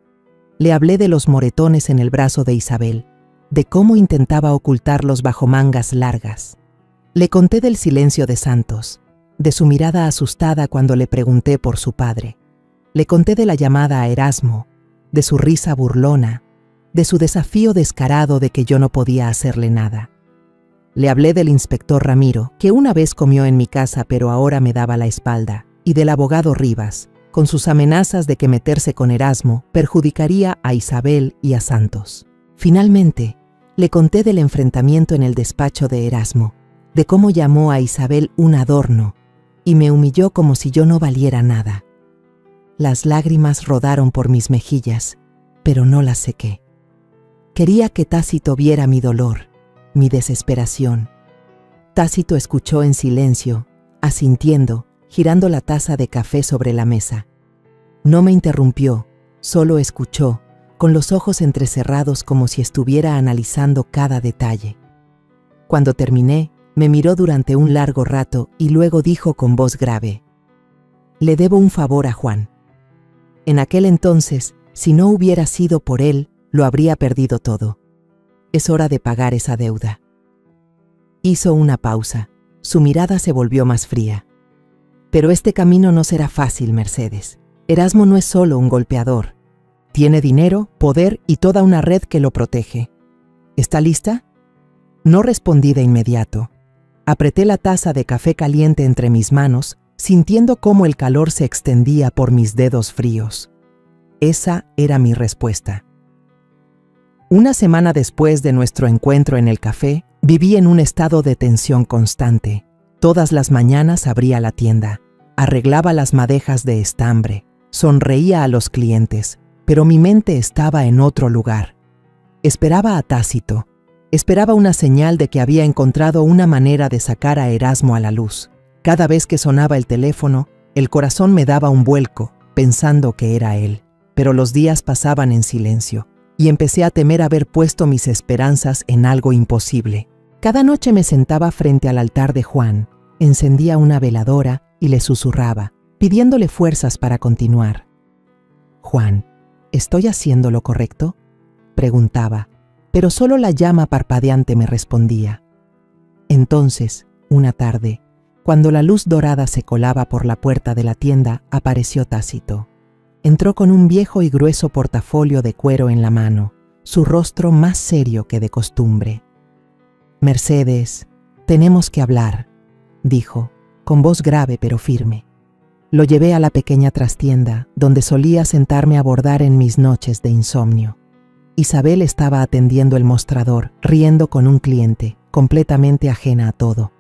Le hablé de los moretones en el brazo de Isabel, de cómo intentaba ocultarlos bajo mangas largas. Le conté del silencio de Santos, de su mirada asustada cuando le pregunté por su padre. Le conté de la llamada a Erasmo, de su risa burlona, de su desafío descarado de que yo no podía hacerle nada. Le hablé del inspector Ramiro, que una vez comió en mi casa pero ahora me daba la espalda, y del abogado Rivas, con sus amenazas de que meterse con Erasmo perjudicaría a Isabel y a Santos. Finalmente, le conté del enfrentamiento en el despacho de Erasmo, de cómo llamó a Isabel un adorno y me humilló como si yo no valiera nada. Las lágrimas rodaron por mis mejillas, pero no las sequé. Quería que Tácito viera mi dolor, mi desesperación. Tácito escuchó en silencio, asintiendo, girando la taza de café sobre la mesa. No me interrumpió, solo escuchó, con los ojos entrecerrados como si estuviera analizando cada detalle. Cuando terminé, me miró durante un largo rato y luego dijo con voz grave: «Le debo un favor a Juan. En aquel entonces, si no hubiera sido por él, lo habría perdido todo. Es hora de pagar esa deuda». Hizo una pausa. Su mirada se volvió más fría. «Pero este camino no será fácil, Mercedes. Erasmo no es solo un golpeador. Tiene dinero, poder y toda una red que lo protege. ¿Está lista?». No respondí de inmediato. Apreté la taza de café caliente entre mis manos, sintiendo cómo el calor se extendía por mis dedos fríos. Esa era mi respuesta. Una semana después de nuestro encuentro en el café, viví en un estado de tensión constante. Todas las mañanas abría la tienda, arreglaba las madejas de estambre, sonreía a los clientes, pero mi mente estaba en otro lugar. Esperaba a Tácito, esperaba una señal de que había encontrado una manera de sacar a Erasmo a la luz. Cada vez que sonaba el teléfono, el corazón me daba un vuelco, pensando que era él. Pero los días pasaban en silencio, y empecé a temer haber puesto mis esperanzas en algo imposible. Cada noche me sentaba frente al altar de Juan, encendía una veladora y le susurraba, pidiéndole fuerzas para continuar. «Juan, ¿estoy haciendo lo correcto?», preguntaba, pero solo la llama parpadeante me respondía. Entonces, una tarde, cuando la luz dorada se colaba por la puerta de la tienda, apareció Tácito. Entró con un viejo y grueso portafolio de cuero en la mano, su rostro más serio que de costumbre. «Mercedes, tenemos que hablar», dijo, con voz grave pero firme. Lo llevé a la pequeña trastienda, donde solía sentarme a bordar en mis noches de insomnio. Isabel estaba atendiendo el mostrador, riendo con un cliente, completamente ajena a todo.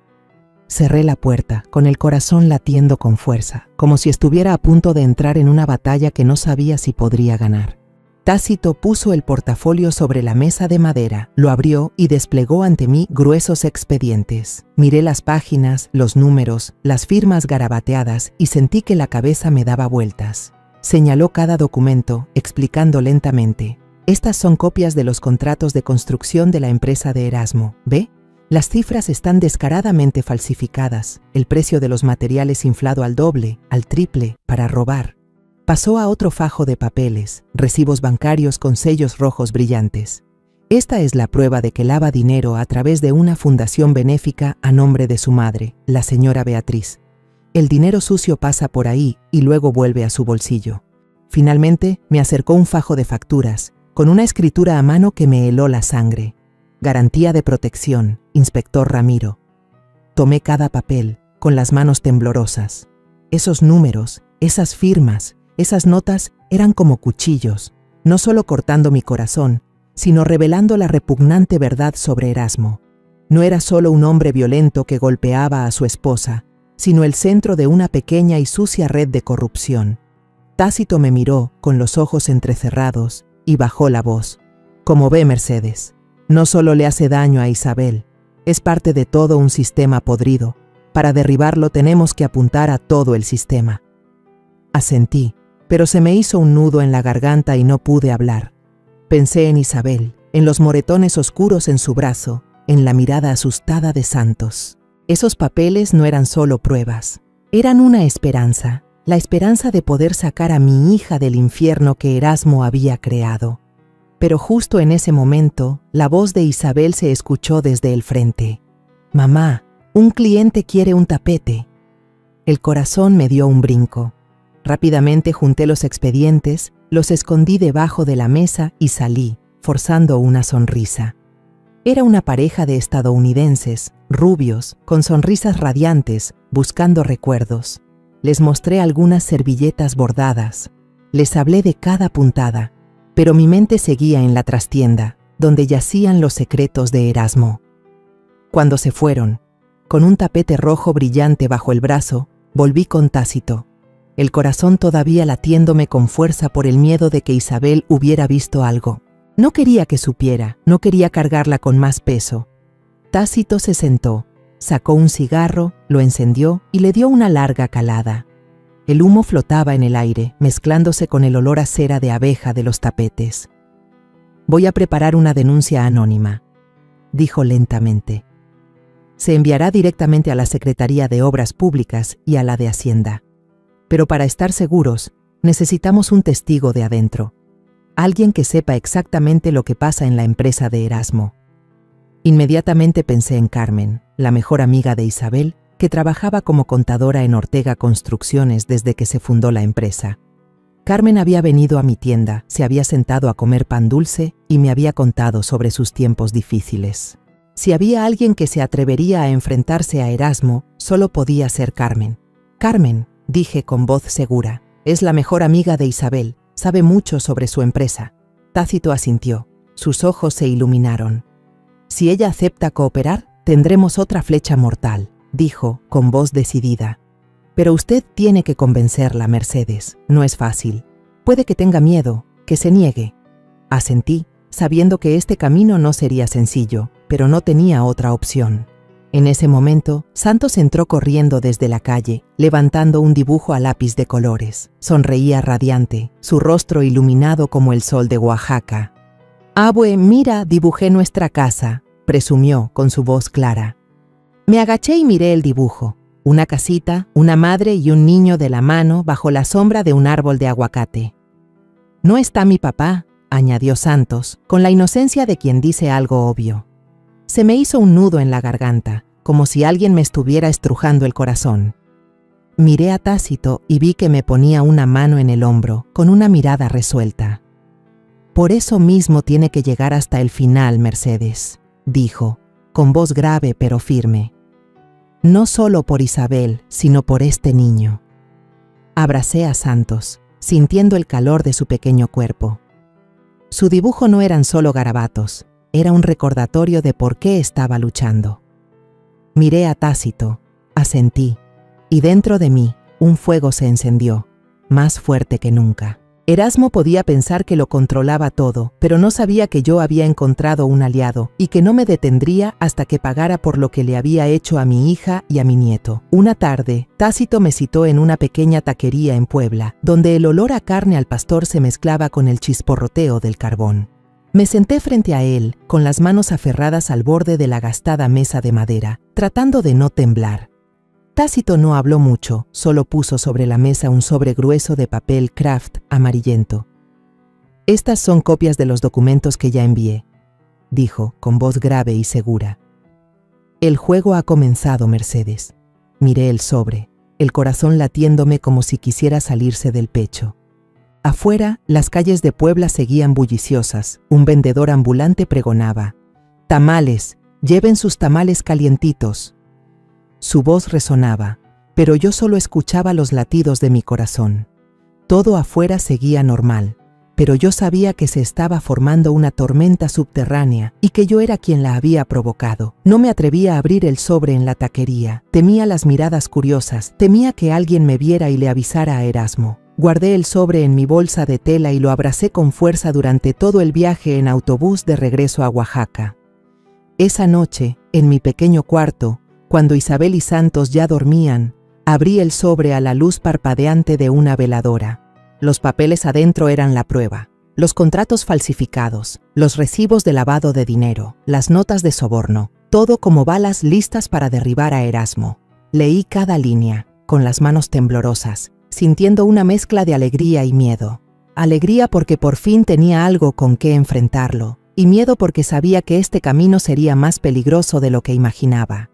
Cerré la puerta, con el corazón latiendo con fuerza, como si estuviera a punto de entrar en una batalla que no sabía si podría ganar. Tácito puso el portafolio sobre la mesa de madera, lo abrió y desplegó ante mí gruesos expedientes. Miré las páginas, los números, las firmas garabateadas y sentí que la cabeza me daba vueltas. Señaló cada documento, explicando lentamente. «Estas son copias de los contratos de construcción de la empresa de Erasmo. ¿Ve? Las cifras están descaradamente falsificadas, el precio de los materiales inflado al doble, al triple, para robar». Pasó a otro fajo de papeles, recibos bancarios con sellos rojos brillantes. «Esta es la prueba de que lava dinero a través de una fundación benéfica a nombre de su madre, la señora Beatriz. El dinero sucio pasa por ahí y luego vuelve a su bolsillo». Finalmente, me acercó un fajo de facturas, con una escritura a mano que me heló la sangre. «Garantía de protección, inspector Ramiro». Tomé cada papel, con las manos temblorosas. Esos números, esas firmas, esas notas eran como cuchillos, no solo cortando mi corazón, sino revelando la repugnante verdad sobre Erasmo. No era solo un hombre violento que golpeaba a su esposa, sino el centro de una pequeña y sucia red de corrupción. Tácito me miró con los ojos entrecerrados y bajó la voz. «Como ve, Mercedes, no solo le hace daño a Isabel, es parte de todo un sistema podrido. Para derribarlo tenemos que apuntar a todo el sistema». Asentí, pero se me hizo un nudo en la garganta y no pude hablar. Pensé en Isabel, en los moretones oscuros en su brazo, en la mirada asustada de Santos. Esos papeles no eran solo pruebas, eran una esperanza, la esperanza de poder sacar a mi hija del infierno que Erasmo había creado. Pero justo en ese momento, la voz de Isabel se escuchó desde el frente. «Mamá, un cliente quiere un tapete». El corazón me dio un brinco. Rápidamente junté los expedientes, los escondí debajo de la mesa y salí, forzando una sonrisa. Era una pareja de estadounidenses, rubios, con sonrisas radiantes, buscando recuerdos. Les mostré algunas servilletas bordadas. Les hablé de cada puntada, pero mi mente seguía en la trastienda, donde yacían los secretos de Erasmo. Cuando se fueron, con un tapete rojo brillante bajo el brazo, volví con Tácito, el corazón todavía latiéndome con fuerza por el miedo de que Isabel hubiera visto algo. No quería que supiera, no quería cargarla con más peso. Tácito se sentó, sacó un cigarro, lo encendió y le dio una larga calada. El humo flotaba en el aire, mezclándose con el olor a cera de abeja de los tapetes. «Voy a preparar una denuncia anónima», dijo lentamente. «Se enviará directamente a la Secretaría de Obras Públicas y a la de Hacienda. Pero para estar seguros, necesitamos un testigo de adentro, alguien que sepa exactamente lo que pasa en la empresa de Erasmo». Inmediatamente pensé en Carmen, la mejor amiga de Isabel, que trabajaba como contadora en Ortega Construcciones desde que se fundó la empresa. Carmen había venido a mi tienda, se había sentado a comer pan dulce y me había contado sobre sus tiempos difíciles. Si había alguien que se atrevería a enfrentarse a Erasmo, solo podía ser Carmen. «Carmen», dije con voz segura, «es la mejor amiga de Isabel, sabe mucho sobre su empresa». Tácito asintió. Sus ojos se iluminaron. Si ella acepta cooperar, tendremos otra flecha mortal, dijo con voz decidida. Pero usted tiene que convencerla, Mercedes. No es fácil. Puede que tenga miedo, que se niegue. Asentí, sabiendo que este camino no sería sencillo, pero no tenía otra opción. En ese momento, Santos entró corriendo desde la calle, levantando un dibujo a lápiz de colores. Sonreía radiante, su rostro iluminado como el sol de Oaxaca. «Abue, mira, dibujé nuestra casa», presumió con su voz clara. Me agaché y miré el dibujo. Una casita, una madre y un niño de la mano bajo la sombra de un árbol de aguacate. «No está mi papá», añadió Santos, con la inocencia de quien dice algo obvio. Se me hizo un nudo en la garganta, como si alguien me estuviera estrujando el corazón. Miré a Tácito y vi que me ponía una mano en el hombro, con una mirada resuelta. «Por eso mismo tiene que llegar hasta el final, Mercedes», dijo, con voz grave pero firme. «No solo por Isabel, sino por este niño». Abracé a Santos, sintiendo el calor de su pequeño cuerpo. Su dibujo no eran solo garabatos, era un recordatorio de por qué estaba luchando. Miré a Tácito, asentí, y dentro de mí un fuego se encendió, más fuerte que nunca. Erasmo podía pensar que lo controlaba todo, pero no sabía que yo había encontrado un aliado y que no me detendría hasta que pagara por lo que le había hecho a mi hija y a mi nieto. Una tarde, Tácito me citó en una pequeña taquería en Puebla, donde el olor a carne al pastor se mezclaba con el chisporroteo del carbón. Me senté frente a él, con las manos aferradas al borde de la gastada mesa de madera, tratando de no temblar. Tácito no habló mucho, solo puso sobre la mesa un sobre grueso de papel craft amarillento. «Estas son copias de los documentos que ya envié», dijo, con voz grave y segura. «El juego ha comenzado, Mercedes». Miré el sobre, el corazón latiéndome como si quisiera salirse del pecho. Afuera, las calles de Puebla seguían bulliciosas. Un vendedor ambulante pregonaba: «Tamales, lleven sus tamales calientitos». Su voz resonaba, pero yo solo escuchaba los latidos de mi corazón. Todo afuera seguía normal, pero yo sabía que se estaba formando una tormenta subterránea y que yo era quien la había provocado. No me atrevía a abrir el sobre en la taquería, temía las miradas curiosas, temía que alguien me viera y le avisara a Erasmo. Guardé el sobre en mi bolsa de tela y lo abracé con fuerza durante todo el viaje en autobús de regreso a Oaxaca. Esa noche, en mi pequeño cuarto, cuando Isabel y Santos ya dormían, abrí el sobre a la luz parpadeante de una veladora. Los papeles adentro eran la prueba, los contratos falsificados, los recibos de lavado de dinero, las notas de soborno, todo como balas listas para derribar a Erasmo. Leí cada línea, con las manos temblorosas, sintiendo una mezcla de alegría y miedo. Alegría porque por fin tenía algo con qué enfrentarlo, y miedo porque sabía que este camino sería más peligroso de lo que imaginaba.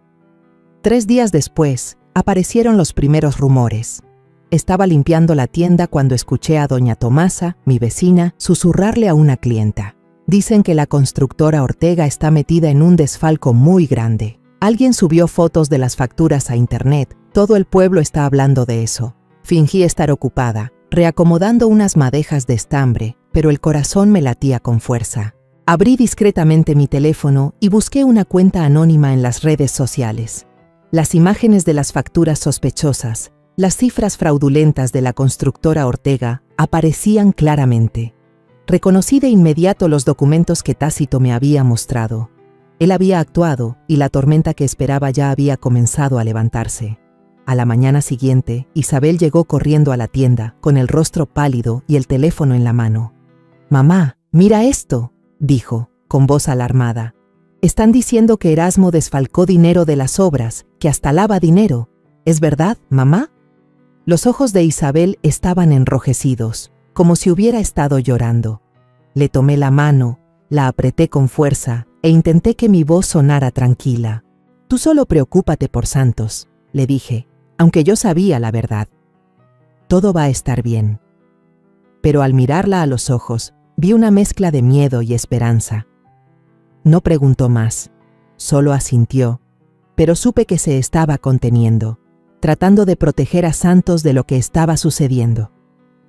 3 días después, aparecieron los primeros rumores. Estaba limpiando la tienda cuando escuché a doña Tomasa, mi vecina, susurrarle a una clienta: «Dicen que la constructora Ortega está metida en un desfalco muy grande». Alguien subió fotos de las facturas a internet, todo el pueblo está hablando de eso. Fingí estar ocupada, reacomodando unas madejas de estambre, pero el corazón me latía con fuerza. Abrí discretamente mi teléfono y busqué una cuenta anónima en las redes sociales. Las imágenes de las facturas sospechosas, las cifras fraudulentas de la constructora Ortega aparecían claramente. Reconocí de inmediato los documentos que Tácito me había mostrado. Él había actuado y la tormenta que esperaba ya había comenzado a levantarse. A la mañana siguiente, Isabel llegó corriendo a la tienda, con el rostro pálido y el teléfono en la mano. «Mamá, mira esto», dijo, con voz alarmada. «Están diciendo que Erasmo desfalcó dinero de las obras, que hasta lava dinero. ¿Es verdad, mamá?» Los ojos de Isabel estaban enrojecidos, como si hubiera estado llorando. Le tomé la mano, la apreté con fuerza e intenté que mi voz sonara tranquila. «Tú solo preocúpate por Santos», le dije, aunque yo sabía la verdad. «Todo va a estar bien». Pero al mirarla a los ojos, vi una mezcla de miedo y esperanza. No preguntó más, solo asintió, pero supe que se estaba conteniendo, tratando de proteger a Santos de lo que estaba sucediendo.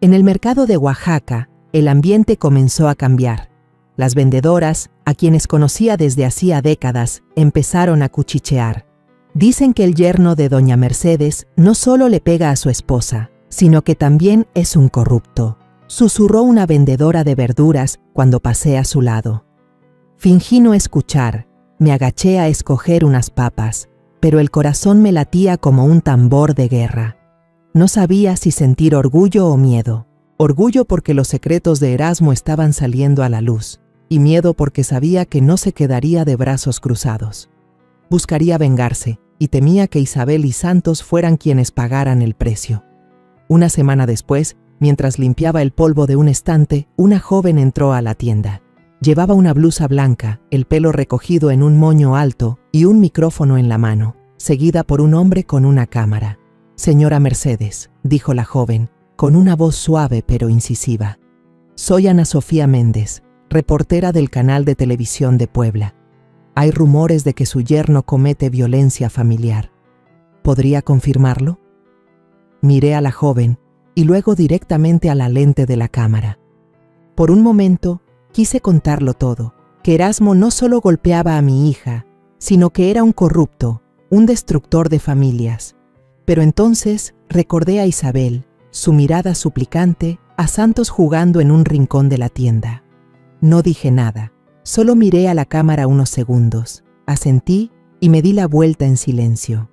En el mercado de Oaxaca, el ambiente comenzó a cambiar. Las vendedoras, a quienes conocía desde hacía décadas, empezaron a cuchichear. Dicen que el yerno de doña Mercedes no solo le pega a su esposa, sino que también es un corrupto, susurró una vendedora de verduras cuando pasé a su lado. Fingí no escuchar, me agaché a escoger unas papas, pero el corazón me latía como un tambor de guerra. No sabía si sentir orgullo o miedo. Orgullo porque los secretos de Erasmo estaban saliendo a la luz, y miedo porque sabía que no se quedaría de brazos cruzados. Buscaría vengarse, y temía que Isabel y Santos fueran quienes pagaran el precio. Una semana después, mientras limpiaba el polvo de un estante, una joven entró a la tienda. Llevaba una blusa blanca, el pelo recogido en un moño alto y un micrófono en la mano, seguida por un hombre con una cámara. «Señora Mercedes», dijo la joven, con una voz suave pero incisiva. «Soy Ana Sofía Méndez, reportera del canal de televisión de Puebla. Hay rumores de que su yerno comete violencia familiar. ¿Podría confirmarlo?». Miré a la joven y luego directamente a la lente de la cámara. Por un momento quise contarlo todo, que Erasmo no solo golpeaba a mi hija, sino que era un corrupto, un destructor de familias. Pero entonces recordé a Isabel, su mirada suplicante, a Santos jugando en un rincón de la tienda. No dije nada, solo miré a la cámara unos segundos, asentí y me di la vuelta en silencio.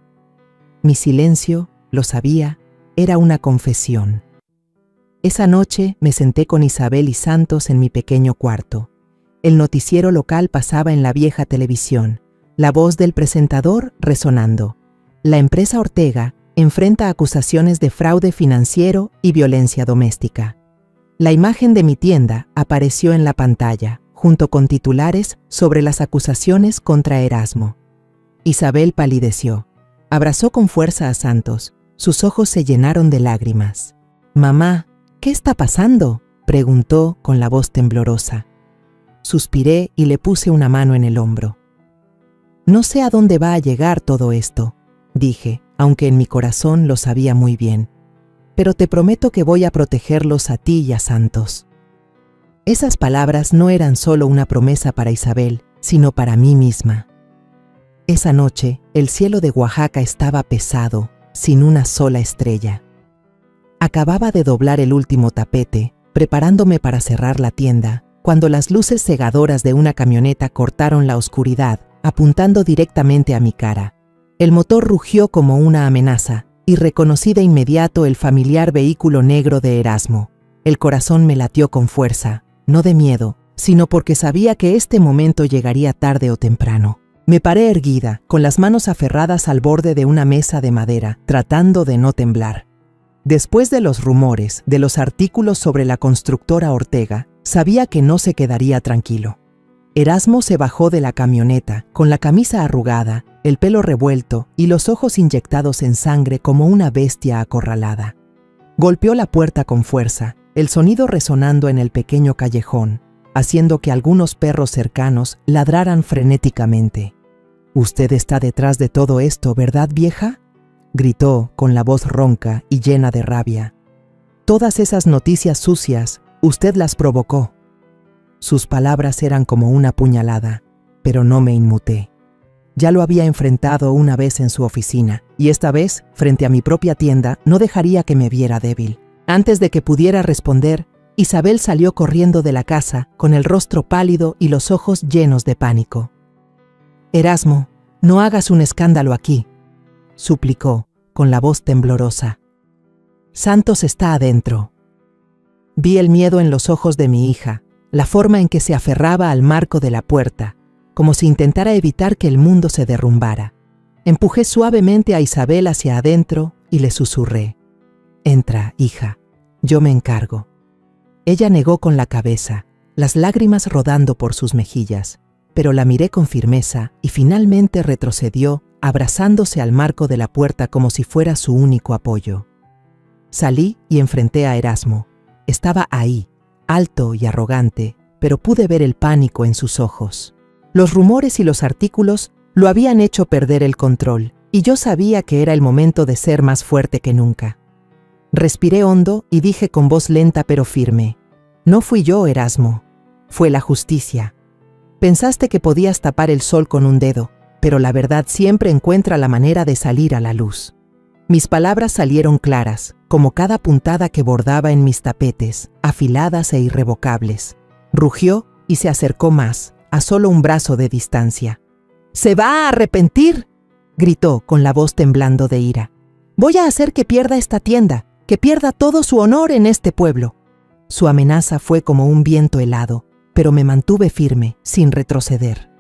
Mi silencio, lo sabía, era una confesión. Esa noche me senté con Isabel y Santos en mi pequeño cuarto. El noticiero local pasaba en la vieja televisión, la voz del presentador resonando. La empresa Ortega enfrenta acusaciones de fraude financiero y violencia doméstica. La imagen de mi tienda apareció en la pantalla, junto con titulares sobre las acusaciones contra Erasmo. Isabel palideció. Abrazó con fuerza a Santos. Sus ojos se llenaron de lágrimas. «Mamá, ¿qué está pasando?», preguntó con la voz temblorosa. Suspiré y le puse una mano en el hombro. «No sé a dónde va a llegar todo esto», dije, aunque en mi corazón lo sabía muy bien. «Pero te prometo que voy a protegerlos a ti y a Santos». Esas palabras no eran solo una promesa para Isabel, sino para mí misma. Esa noche, el cielo de Oaxaca estaba pesado, sin una sola estrella. Acababa de doblar el último tapete, preparándome para cerrar la tienda, cuando las luces cegadoras de una camioneta cortaron la oscuridad, apuntando directamente a mi cara. El motor rugió como una amenaza, y reconocí de inmediato el familiar vehículo negro de Erasmo. El corazón me latió con fuerza, no de miedo, sino porque sabía que este momento llegaría tarde o temprano. Me paré erguida, con las manos aferradas al borde de una mesa de madera, tratando de no temblar. Después de los rumores, de los artículos sobre la constructora Ortega, sabía que no se quedaría tranquilo. Erasmo se bajó de la camioneta, con la camisa arrugada, el pelo revuelto y los ojos inyectados en sangre como una bestia acorralada. Golpeó la puerta con fuerza, el sonido resonando en el pequeño callejón, haciendo que algunos perros cercanos ladraran frenéticamente. «Usted está detrás de todo esto, ¿verdad, vieja?», gritó con la voz ronca y llena de rabia. «Todas esas noticias sucias, usted las provocó». Sus palabras eran como una puñalada, pero no me inmuté. Ya lo había enfrentado una vez en su oficina, y esta vez, frente a mi propia tienda, no dejaría que me viera débil. Antes de que pudiera responder, Isabel salió corriendo de la casa, con el rostro pálido y los ojos llenos de pánico. «Erasmo, no hagas un escándalo aquí», suplicó, con la voz temblorosa. «Santos está adentro». Vi el miedo en los ojos de mi hija, la forma en que se aferraba al marco de la puerta, como si intentara evitar que el mundo se derrumbara. Empujé suavemente a Isabel hacia adentro y le susurré: «Entra, hija, yo me encargo». Ella negó con la cabeza, las lágrimas rodando por sus mejillas, pero la miré con firmeza y finalmente retrocedió, abrazándose al marco de la puerta como si fuera su único apoyo. Salí y enfrenté a Erasmo. Estaba ahí, alto y arrogante, pero pude ver el pánico en sus ojos. Los rumores y los artículos lo habían hecho perder el control, y yo sabía que era el momento de ser más fuerte que nunca. Respiré hondo y dije con voz lenta pero firme: «No fui yo, Erasmo. Fue la justicia. Pensaste que podías tapar el sol con un dedo, pero la verdad siempre encuentra la manera de salir a la luz. Mis palabras salieron claras, como cada puntada que bordaba en mis tapetes, afiladas e irrevocables. Rugió y se acercó más, a solo un brazo de distancia. «¡Se va a arrepentir!», gritó con la voz temblando de ira. «Voy a hacer que pierda esta tienda, que pierda todo su honor en este pueblo». Su amenaza fue como un viento helado, pero me mantuve firme, sin retroceder.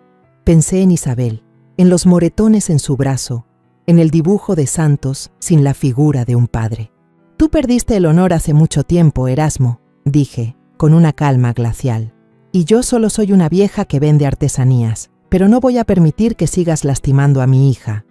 Pensé en Isabel, en los moretones en su brazo, en el dibujo de santos sin la figura de un padre. «Tú perdiste el honor hace mucho tiempo, Erasmo», dije, con una calma glacial. «Y yo solo soy una vieja que vende artesanías, pero no voy a permitir que sigas lastimando a mi hija».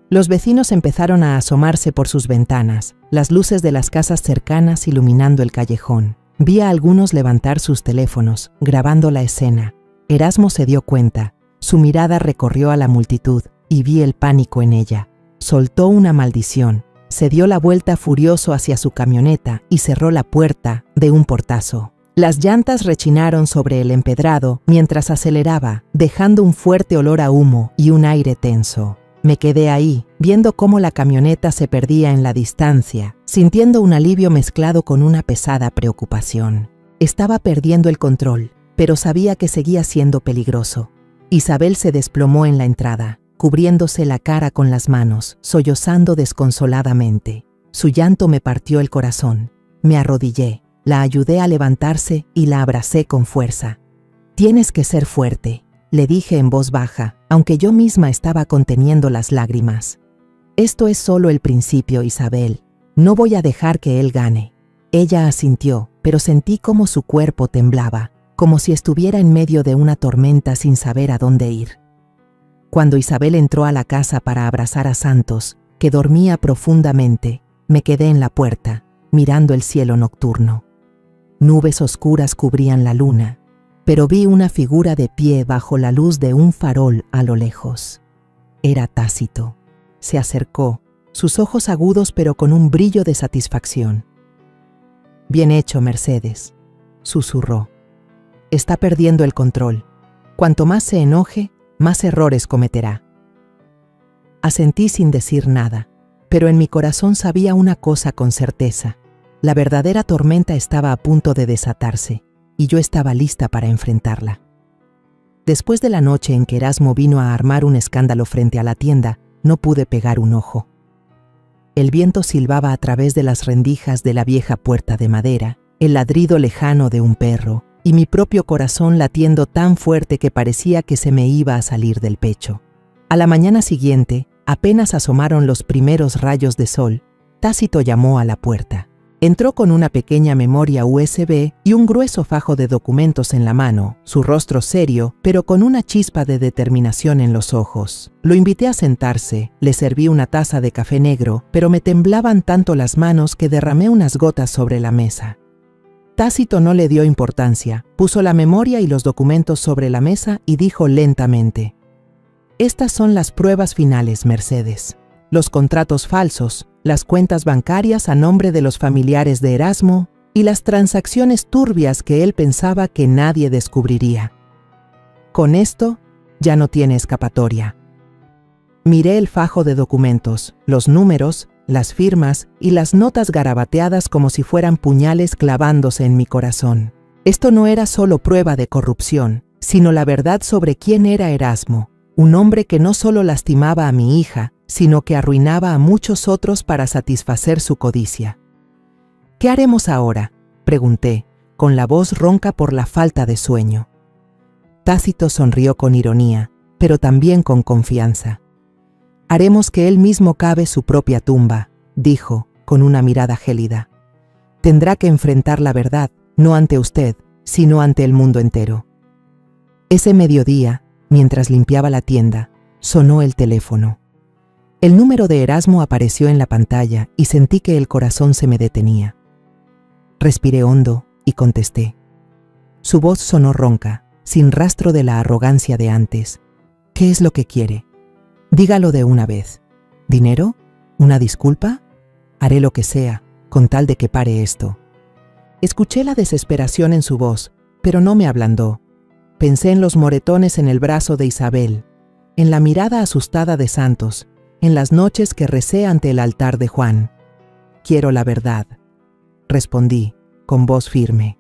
Los vecinos empezaron a asomarse por sus ventanas, las luces de las casas cercanas iluminando el callejón. Vi a algunos levantar sus teléfonos, grabando la escena. Erasmo se dio cuenta. Su mirada recorrió a la multitud y vi el pánico en ella. Soltó una maldición, se dio la vuelta furioso hacia su camioneta y cerró la puerta de un portazo. Las llantas rechinaron sobre el empedrado mientras aceleraba, dejando un fuerte olor a humo y un aire tenso. Me quedé ahí, viendo cómo la camioneta se perdía en la distancia, sintiendo un alivio mezclado con una pesada preocupación. Estaba perdiendo el control, pero sabía que seguía siendo peligroso. Isabel se desplomó en la entrada, cubriéndose la cara con las manos, sollozando desconsoladamente. Su llanto me partió el corazón. Me arrodillé, la ayudé a levantarse y la abracé con fuerza. «Tienes que ser fuerte», le dije en voz baja, aunque yo misma estaba conteniendo las lágrimas. «Esto es solo el principio, Isabel. No voy a dejar que él gane». Ella asintió, pero sentí como su cuerpo temblaba, como si estuviera en medio de una tormenta sin saber a dónde ir. Cuando Isabel entró a la casa para abrazar a Santos, que dormía profundamente, me quedé en la puerta, mirando el cielo nocturno. Nubes oscuras cubrían la luna, pero vi una figura de pie bajo la luz de un farol a lo lejos. Era Tácito. Se acercó, sus ojos agudos pero con un brillo de satisfacción. «Bien hecho, Mercedes», susurró. «Está perdiendo el control. Cuanto más se enoje, más errores cometerá». Asentí sin decir nada, pero en mi corazón sabía una cosa con certeza. La verdadera tormenta estaba a punto de desatarse, y yo estaba lista para enfrentarla. Después de la noche en que Erasmo vino a armar un escándalo frente a la tienda, no pude pegar un ojo. El viento silbaba a través de las rendijas de la vieja puerta de madera, el ladrido lejano de un perro, y mi propio corazón latiendo tan fuerte que parecía que se me iba a salir del pecho. A la mañana siguiente, apenas asomaron los primeros rayos de sol, Tácito llamó a la puerta. Entró con una pequeña memoria USB y un grueso fajo de documentos en la mano, su rostro serio, pero con una chispa de determinación en los ojos. Lo invité a sentarse, le serví una taza de café negro, pero me temblaban tanto las manos que derramé unas gotas sobre la mesa. Tácito no le dio importancia, puso la memoria y los documentos sobre la mesa y dijo lentamente: «Estas son las pruebas finales, Mercedes. Los contratos falsos, las cuentas bancarias a nombre de los familiares de Erasmo y las transacciones turbias que él pensaba que nadie descubriría. Con esto, ya no tiene escapatoria». Miré el fajo de documentos, los números, las firmas y las notas garabateadas como si fueran puñales clavándose en mi corazón. Esto no era solo prueba de corrupción, sino la verdad sobre quién era Erasmo, un hombre que no solo lastimaba a mi hija, sino que arruinaba a muchos otros para satisfacer su codicia. «¿Qué haremos ahora?», pregunté, con la voz ronca por la falta de sueño. Tácito sonrió con ironía, pero también con confianza. «Haremos que él mismo cave su propia tumba», dijo, con una mirada gélida. «Tendrá que enfrentar la verdad, no ante usted, sino ante el mundo entero». Ese mediodía, mientras limpiaba la tienda, sonó el teléfono. El número de Erasmo apareció en la pantalla y sentí que el corazón se me detenía. Respiré hondo y contesté. Su voz sonó ronca, sin rastro de la arrogancia de antes. «¿Qué es lo que quiere? Dígalo de una vez. ¿Dinero? ¿Una disculpa? Haré lo que sea, con tal de que pare esto». Escuché la desesperación en su voz, pero no me ablandó. Pensé en los moretones en el brazo de Isabel, en la mirada asustada de Santos, en las noches que recé ante el altar de Juan. Quiero la verdad, respondí, con voz firme.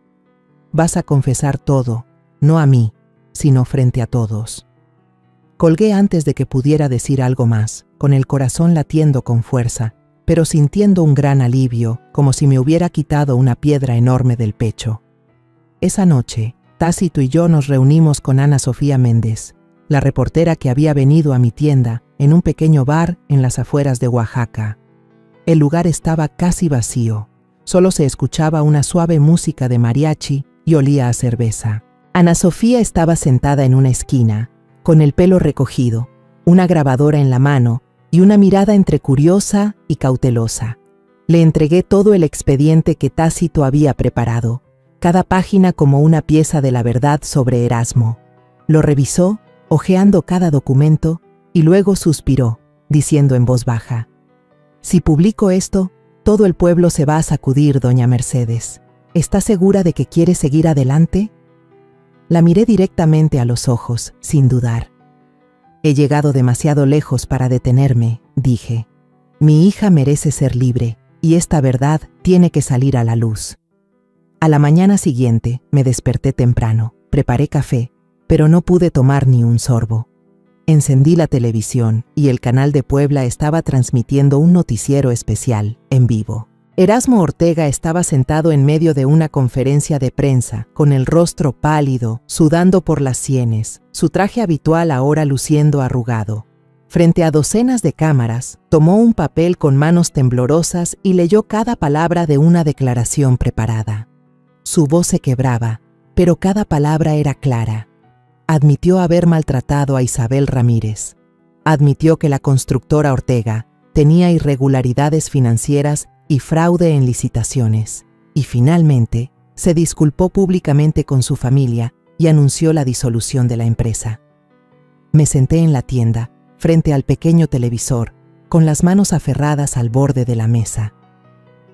Vas a confesar todo, no a mí, sino frente a todos. Colgué antes de que pudiera decir algo más, con el corazón latiendo con fuerza, pero sintiendo un gran alivio, como si me hubiera quitado una piedra enorme del pecho. Esa noche, Tácito y yo nos reunimos con Ana Sofía Méndez, la reportera que había venido a mi tienda, en un pequeño bar en las afueras de Oaxaca. El lugar estaba casi vacío, solo se escuchaba una suave música de mariachi y olía a cerveza. Ana Sofía estaba sentada en una esquina, con el pelo recogido, una grabadora en la mano y una mirada entre curiosa y cautelosa. Le entregué todo el expediente que Tácito había preparado, cada página como una pieza de la verdad sobre Erasmo. Lo revisó, hojeando cada documento, y luego suspiró, diciendo en voz baja: «Si publico esto, todo el pueblo se va a sacudir, doña Mercedes. ¿Está segura de que quiere seguir adelante?». La miré directamente a los ojos, sin dudar. «He llegado demasiado lejos para detenerme», dije. «Mi hija merece ser libre, y esta verdad tiene que salir a la luz». A la mañana siguiente me desperté temprano, preparé café, pero no pude tomar ni un sorbo. Encendí la televisión y el canal de Puebla estaba transmitiendo un noticiero especial, en vivo. Erasmo Ortega estaba sentado en medio de una conferencia de prensa, con el rostro pálido, sudando por las sienes, su traje habitual ahora luciendo arrugado. Frente a docenas de cámaras, tomó un papel con manos temblorosas y leyó cada palabra de una declaración preparada. Su voz se quebraba, pero cada palabra era clara. Admitió haber maltratado a Isabel Ramírez. Admitió que la constructora Ortega tenía irregularidades financieras y fraude en licitaciones. Y finalmente, se disculpó públicamente con su familia y anunció la disolución de la empresa. Me senté en la tienda, frente al pequeño televisor, con las manos aferradas al borde de la mesa.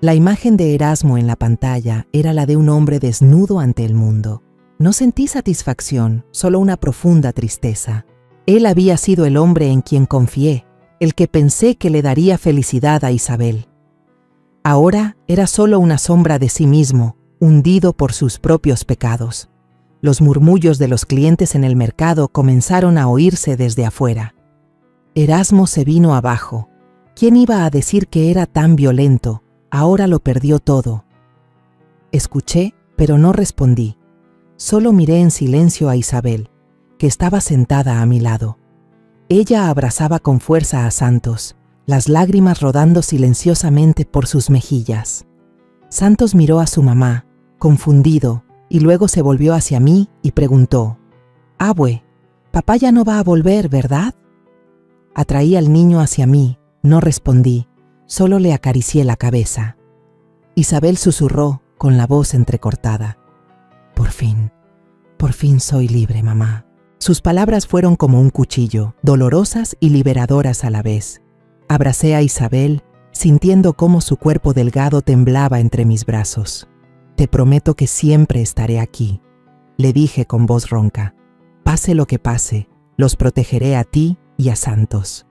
La imagen de Erasmo en la pantalla era la de un hombre desnudo ante el mundo. No sentí satisfacción, solo una profunda tristeza. Él había sido el hombre en quien confié, el que pensé que le daría felicidad a Isabel. Ahora era solo una sombra de sí mismo, hundido por sus propios pecados. Los murmullos de los clientes en el mercado comenzaron a oírse desde afuera. Erasmo se vino abajo. ¿Quién iba a decir que era tan violento? Ahora lo perdió todo. Escuché, pero no respondí. Solo miré en silencio a Isabel, que estaba sentada a mi lado. Ella abrazaba con fuerza a Santos, las lágrimas rodando silenciosamente por sus mejillas. Santos miró a su mamá, confundido, y luego se volvió hacia mí y preguntó: «Abue, papá ya no va a volver, ¿verdad?». Atraí al niño hacia mí, no respondí, solo le acaricié la cabeza. Isabel susurró, con la voz entrecortada: por fin soy libre, mamá». Sus palabras fueron como un cuchillo, dolorosas y liberadoras a la vez. Abracé a Isabel, sintiendo cómo su cuerpo delgado temblaba entre mis brazos. «Te prometo que siempre estaré aquí», le dije con voz ronca. «Pase lo que pase, los protegeré a ti y a Santos».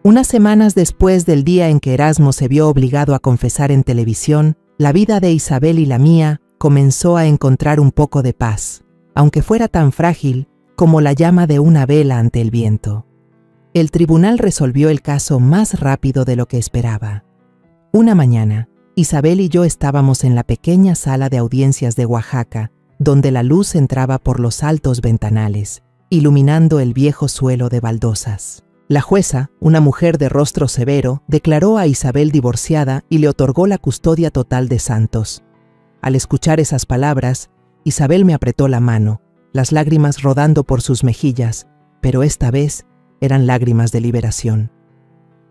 Unas semanas después del día en que Erasmo se vio obligado a confesar en televisión, la vida de Isabel y la mía comenzó a encontrar un poco de paz, aunque fuera tan frágil como la llama de una vela ante el viento. El tribunal resolvió el caso más rápido de lo que esperaba. Una mañana, Isabel y yo estábamos en la pequeña sala de audiencias de Oaxaca, donde la luz entraba por los altos ventanales, iluminando el viejo suelo de baldosas. La jueza, una mujer de rostro severo, declaró a Isabel divorciada y le otorgó la custodia total de Santos. Al escuchar esas palabras, Isabel me apretó la mano, las lágrimas rodando por sus mejillas, pero esta vez eran lágrimas de liberación.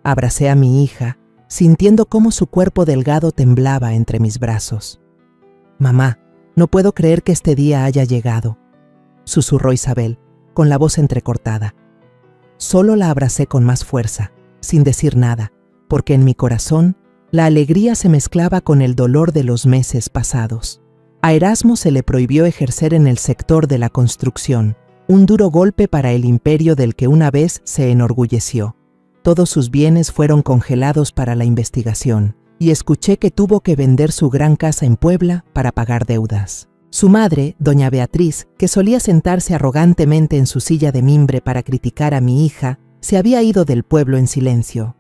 Abracé a mi hija, sintiendo cómo su cuerpo delgado temblaba entre mis brazos. «Mamá, no puedo creer que este día haya llegado», susurró Isabel, con la voz entrecortada. Solo la abracé con más fuerza, sin decir nada, porque en mi corazón la alegría se mezclaba con el dolor de los meses pasados. A Erasmo se le prohibió ejercer en el sector de la construcción, un duro golpe para el imperio del que una vez se enorgulleció. Todos sus bienes fueron congelados para la investigación, y escuché que tuvo que vender su gran casa en Puebla para pagar deudas. Su madre, doña Beatriz, que solía sentarse arrogantemente en su silla de mimbre para criticar a mi hija, se había ido del pueblo en silencio.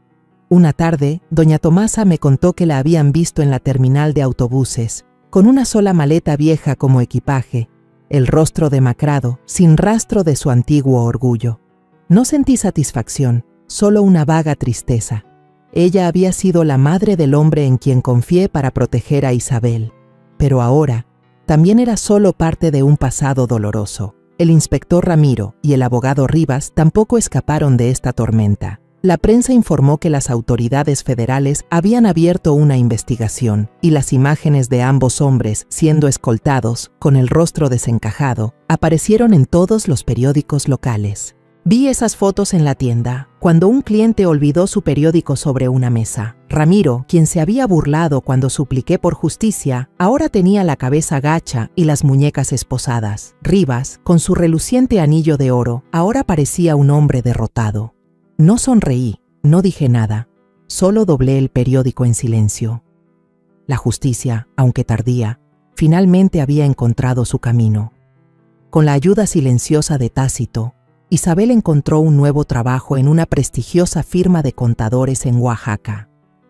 Una tarde, doña Tomasa me contó que la habían visto en la terminal de autobuses, con una sola maleta vieja como equipaje, el rostro demacrado, sin rastro de su antiguo orgullo. No sentí satisfacción, solo una vaga tristeza. Ella había sido la madre del hombre en quien confié para proteger a Isabel, pero ahora también era solo parte de un pasado doloroso. El inspector Ramiro y el abogado Rivas tampoco escaparon de esta tormenta. La prensa informó que las autoridades federales habían abierto una investigación y las imágenes de ambos hombres siendo escoltados, con el rostro desencajado, aparecieron en todos los periódicos locales. Vi esas fotos en la tienda, cuando un cliente olvidó su periódico sobre una mesa. Ramiro, quien se había burlado cuando supliqué por justicia, ahora tenía la cabeza gacha y las muñecas esposadas. Rivas, con su reluciente anillo de oro, ahora parecía un hombre derrotado. No sonreí, no dije nada, solo doblé el periódico en silencio. La justicia, aunque tardía, finalmente había encontrado su camino. Con la ayuda silenciosa de Tácito, Isabel encontró un nuevo trabajo en una prestigiosa firma de contadores en Oaxaca.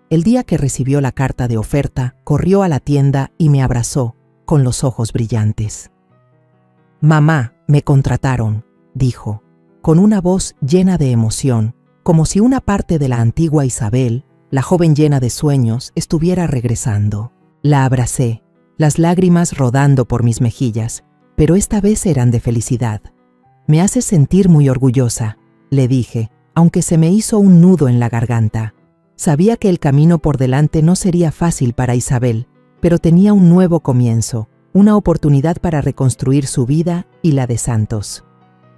El día que recibió la carta de oferta, corrió a la tienda y me abrazó, con los ojos brillantes. «Mamá, me contrataron», dijo, con una voz llena de emoción, como si una parte de la antigua Isabel, la joven llena de sueños, estuviera regresando. La abracé, las lágrimas rodando por mis mejillas, pero esta vez eran de felicidad. «Me haces sentir muy orgullosa», le dije, aunque se me hizo un nudo en la garganta. Sabía que el camino por delante no sería fácil para Isabel, pero tenía un nuevo comienzo, una oportunidad para reconstruir su vida y la de Santos.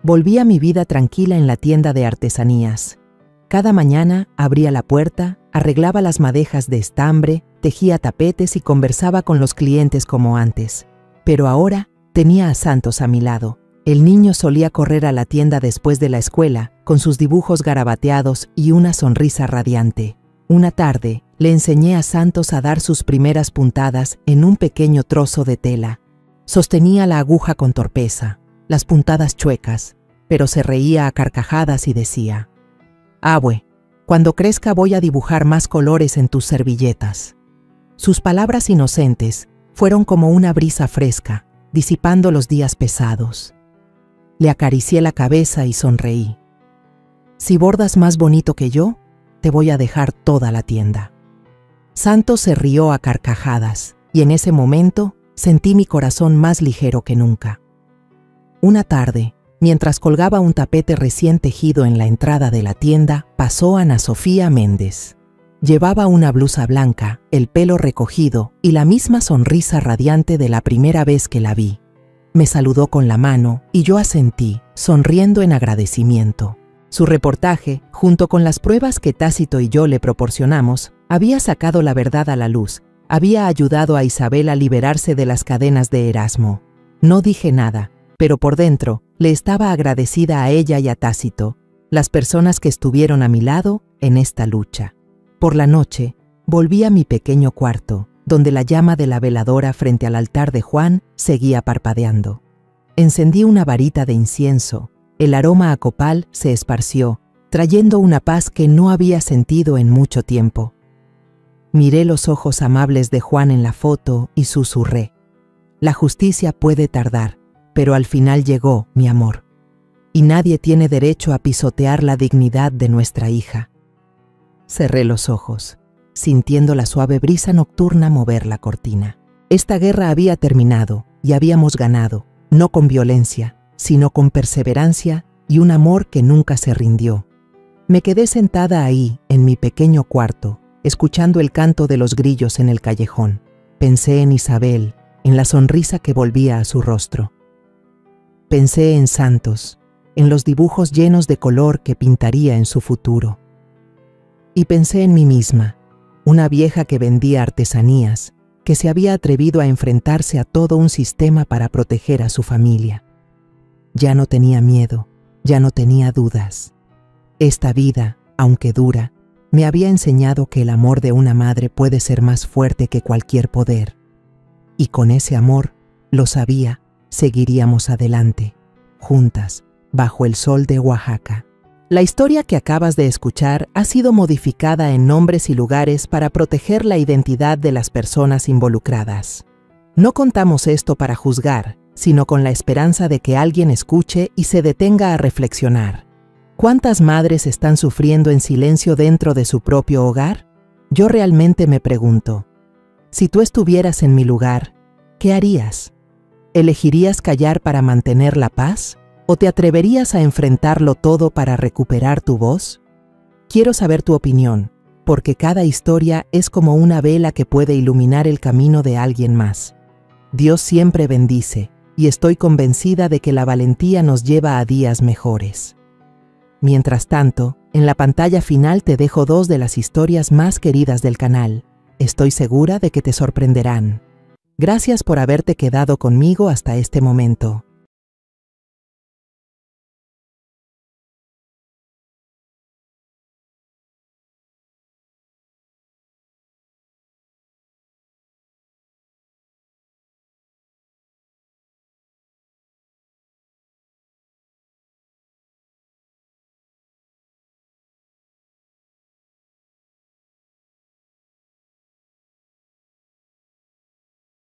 Volví a mi vida tranquila en la tienda de artesanías. Cada mañana abría la puerta, arreglaba las madejas de estambre, tejía tapetes y conversaba con los clientes como antes. Pero ahora tenía a Santos a mi lado. El niño solía correr a la tienda después de la escuela, con sus dibujos garabateados y una sonrisa radiante. Una tarde, le enseñé a Santos a dar sus primeras puntadas en un pequeño trozo de tela. Sostenía la aguja con torpeza, las puntadas chuecas, pero se reía a carcajadas y decía: «Abue, cuando crezca voy a dibujar más colores en tus servilletas». Sus palabras inocentes fueron como una brisa fresca, disipando los días pesados. Le acaricié la cabeza y sonreí. «Si bordas más bonito que yo, te voy a dejar toda la tienda». Santos se rió a carcajadas, y en ese momento sentí mi corazón más ligero que nunca. Una tarde, mientras colgaba un tapete recién tejido en la entrada de la tienda, pasó Ana Sofía Méndez. Llevaba una blusa blanca, el pelo recogido y la misma sonrisa radiante de la primera vez que la vi. Me saludó con la mano y yo asentí, sonriendo en agradecimiento. Su reportaje, junto con las pruebas que Tácito y yo le proporcionamos, había sacado la verdad a la luz, había ayudado a Isabel a liberarse de las cadenas de Erasmo. No dije nada, pero por dentro le estaba agradecida a ella y a Tácito, las personas que estuvieron a mi lado en esta lucha. Por la noche, volví a mi pequeño cuarto, donde la llama de la veladora frente al altar de Juan seguía parpadeando. Encendí una varita de incienso, el aroma a copal se esparció, trayendo una paz que no había sentido en mucho tiempo. Miré los ojos amables de Juan en la foto y susurré: «La justicia puede tardar, pero al final llegó, mi amor. Y nadie tiene derecho a pisotear la dignidad de nuestra hija». Cerré los ojos, sintiendo la suave brisa nocturna mover la cortina. Esta guerra había terminado y habíamos ganado, no con violencia, sino con perseverancia y un amor que nunca se rindió. Me quedé sentada ahí, en mi pequeño cuarto, escuchando el canto de los grillos en el callejón. Pensé en Isabel, en la sonrisa que volvía a su rostro. Pensé en Santos, en los dibujos llenos de color que pintaría en su futuro. Y pensé en mí misma, una vieja que vendía artesanías, que se había atrevido a enfrentarse a todo un sistema para proteger a su familia. Ya no tenía miedo, ya no tenía dudas. Esta vida, aunque dura, me había enseñado que el amor de una madre puede ser más fuerte que cualquier poder. Y con ese amor, lo sabía, seguiríamos adelante, juntas, bajo el sol de Oaxaca. La historia que acabas de escuchar ha sido modificada en nombres y lugares para proteger la identidad de las personas involucradas. No contamos esto para juzgar, sino con la esperanza de que alguien escuche y se detenga a reflexionar. ¿Cuántas madres están sufriendo en silencio dentro de su propio hogar? Yo realmente me pregunto, si tú estuvieras en mi lugar, ¿qué harías? ¿Elegirías callar para mantener la paz? ¿O te atreverías a enfrentarlo todo para recuperar tu voz? Quiero saber tu opinión, porque cada historia es como una vela que puede iluminar el camino de alguien más. Dios siempre bendice, y estoy convencida de que la valentía nos lleva a días mejores. Mientras tanto, en la pantalla final te dejo 2 de las historias más queridas del canal. Estoy segura de que te sorprenderán. Gracias por haberte quedado conmigo hasta este momento.